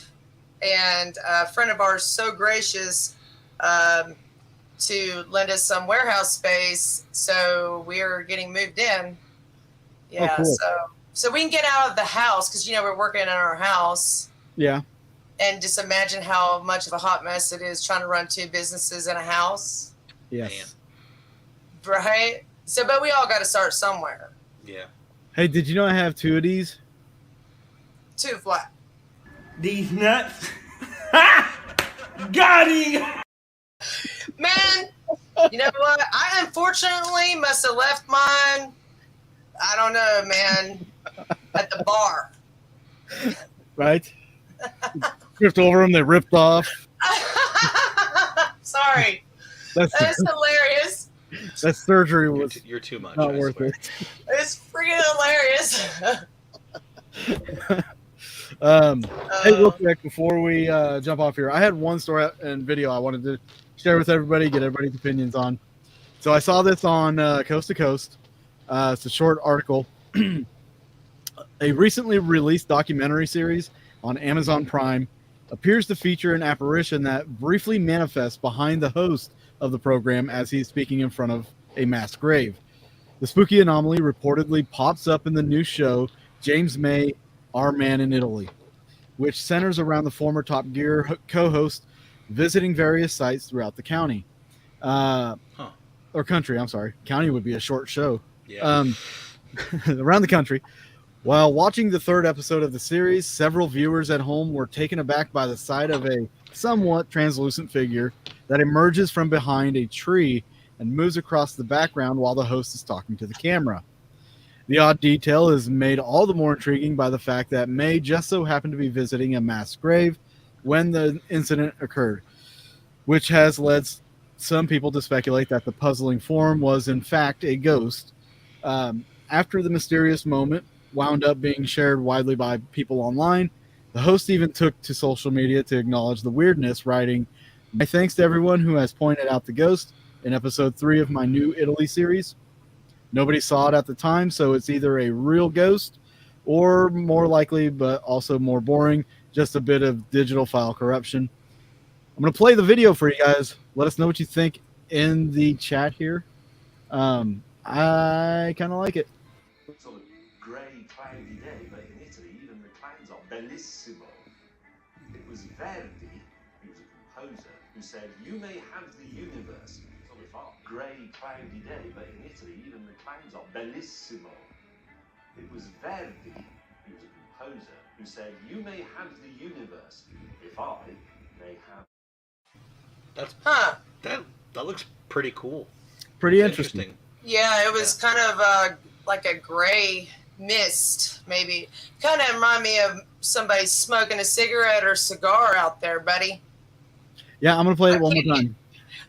and a friend of ours so gracious to lend us some warehouse space, so we're getting moved in. Yeah, cool. so we can get out of the house because we're working in our house, Yeah. and just imagine how much of a hot mess it is trying to run two businesses in a house, Yes. right? So, but we all got to start somewhere. Yeah. Hey, did you know I have two of these? Two flat. These nuts. Got him! Man, you know what? I unfortunately must have left mine, I don't know, man, at the bar. Right. Tripped over them. They ripped off. Sorry. That's hilarious. that surgery was You're too much. not I worth swear. it. It's freaking hilarious. Hey, real quick before we jump off here, I had one story and video I wanted to share with everybody, get everybody's opinions on. So I saw this on Coast to Coast. It's a short article. A recently released documentary series on Amazon Prime appears to feature an apparition that briefly manifests behind the host of the program as he's speaking in front of a mass grave. The spooky anomaly reportedly pops up in the new show James May, Our Man in Italy, which centers around the former Top Gear co-host visiting various sites throughout the county. Or country, I'm sorry. County would be a short show. Yeah. Around the country. While watching the third episode of the series, several viewers at home were taken aback by the sight of a somewhat translucent figure that emerges from behind a tree and moves across the background while the host is talking to the camera. The odd detail is made all the more intriguing by the fact that May just so happened to be visiting a mass grave when the incident occurred, which has led some people to speculate that the puzzling form was in fact a ghost. After the mysterious moment wound up being shared widely by people online, the host even took to social media to acknowledge the weirdness, writing, "My thanks to everyone who has pointed out the ghost in episode 3 of my new Italy series. Nobody saw it at the time, so it's either a real ghost or more likely, but also more boring, just a bit of digital file corruption. I'm going to play the video for you guys. Let us know what you think in the chat here. I kind of like it. Sort of grey, cloudy day, but in Italy, even the clouds are bellissimo. It was Verdi, he was a composer, who said, "You may have the universe." Sort of grey, cloudy day, but in Italy, even the clouds are bellissimo. It was Verdi, he was a composer, who said, "You may have the universe, if I may have." That looks pretty cool. Pretty interesting. Yeah, it was kind of like a gray mist, maybe. Kind of remind me of somebody smoking a cigarette or cigar out there, buddy. Yeah, I'm going to play it one more time.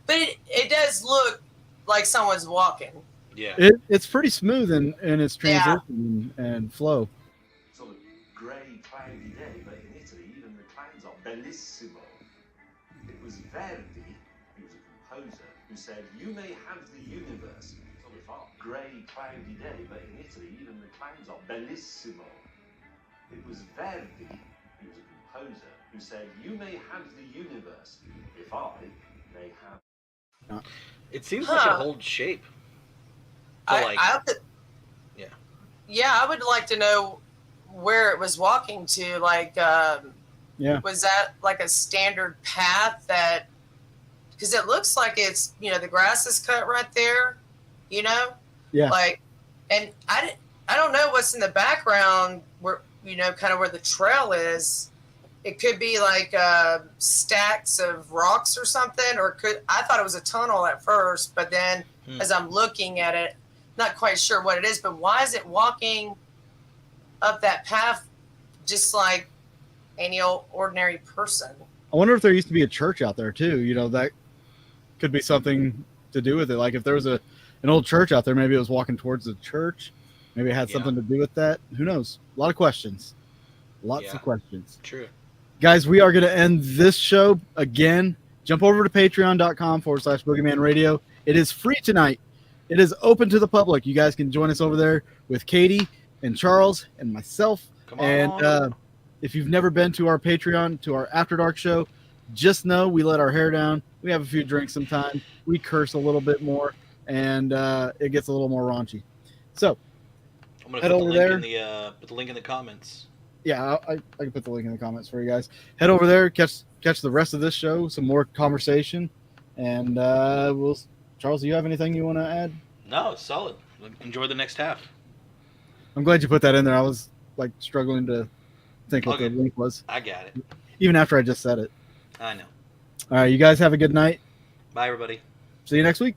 But it does look like someone's walking. Yeah. It's pretty smooth in its transition and flow. Sort of grey, cloudy day, but in Italy, even the clouds are bellissimo. It was Verdi, he was a composer, who said, "You may have the universe." Sort of grey, cloudy day, but in Italy, even the clouds are bellissimo. It was Verdi, he was a composer, who said, "You may have the universe, if I may have." It seems like it holds shape. Yeah, I would like to know where it was walking to. Like, was that like a standard path that? Because it looks like it's, the grass is cut right there, Yeah. Like, and I don't know what's in the background where, kind of where the trail is. It could be like stacks of rocks or something, I thought it was a tunnel at first, but then as I'm looking at it, not quite sure what it is, but why is it walking up that path just like any old ordinary person? I wonder if there used to be a church out there too. That could be something to do with it. Like if there was an old church out there, maybe it was walking towards the church. Maybe it had something to do with that. Who knows? A lot of questions. Lots of questions. True. Guys, we are going to end this show again. Jump over to patreon.com/Boogeyman Radio. It is free tonight. It is open to the public. You guys can join us over there with Katie and Charles and myself. Come on. And if you've never been to our Patreon, to our After Dark show, just know we let our hair down. We have a few drinks sometimes. We curse a little bit more, and it gets a little more raunchy. So I'm going to put the link in the comments. Yeah, I can put the link in the comments for you guys. Head over there, catch the rest of this show, some more conversation, and Charles, do you have anything you want to add? No, it's solid. Enjoy the next half. I'm glad you put that in there. I was struggling to think what the link was. I got it. Even after I just said it. I know. All right, you guys have a good night. Bye, everybody. See you next week.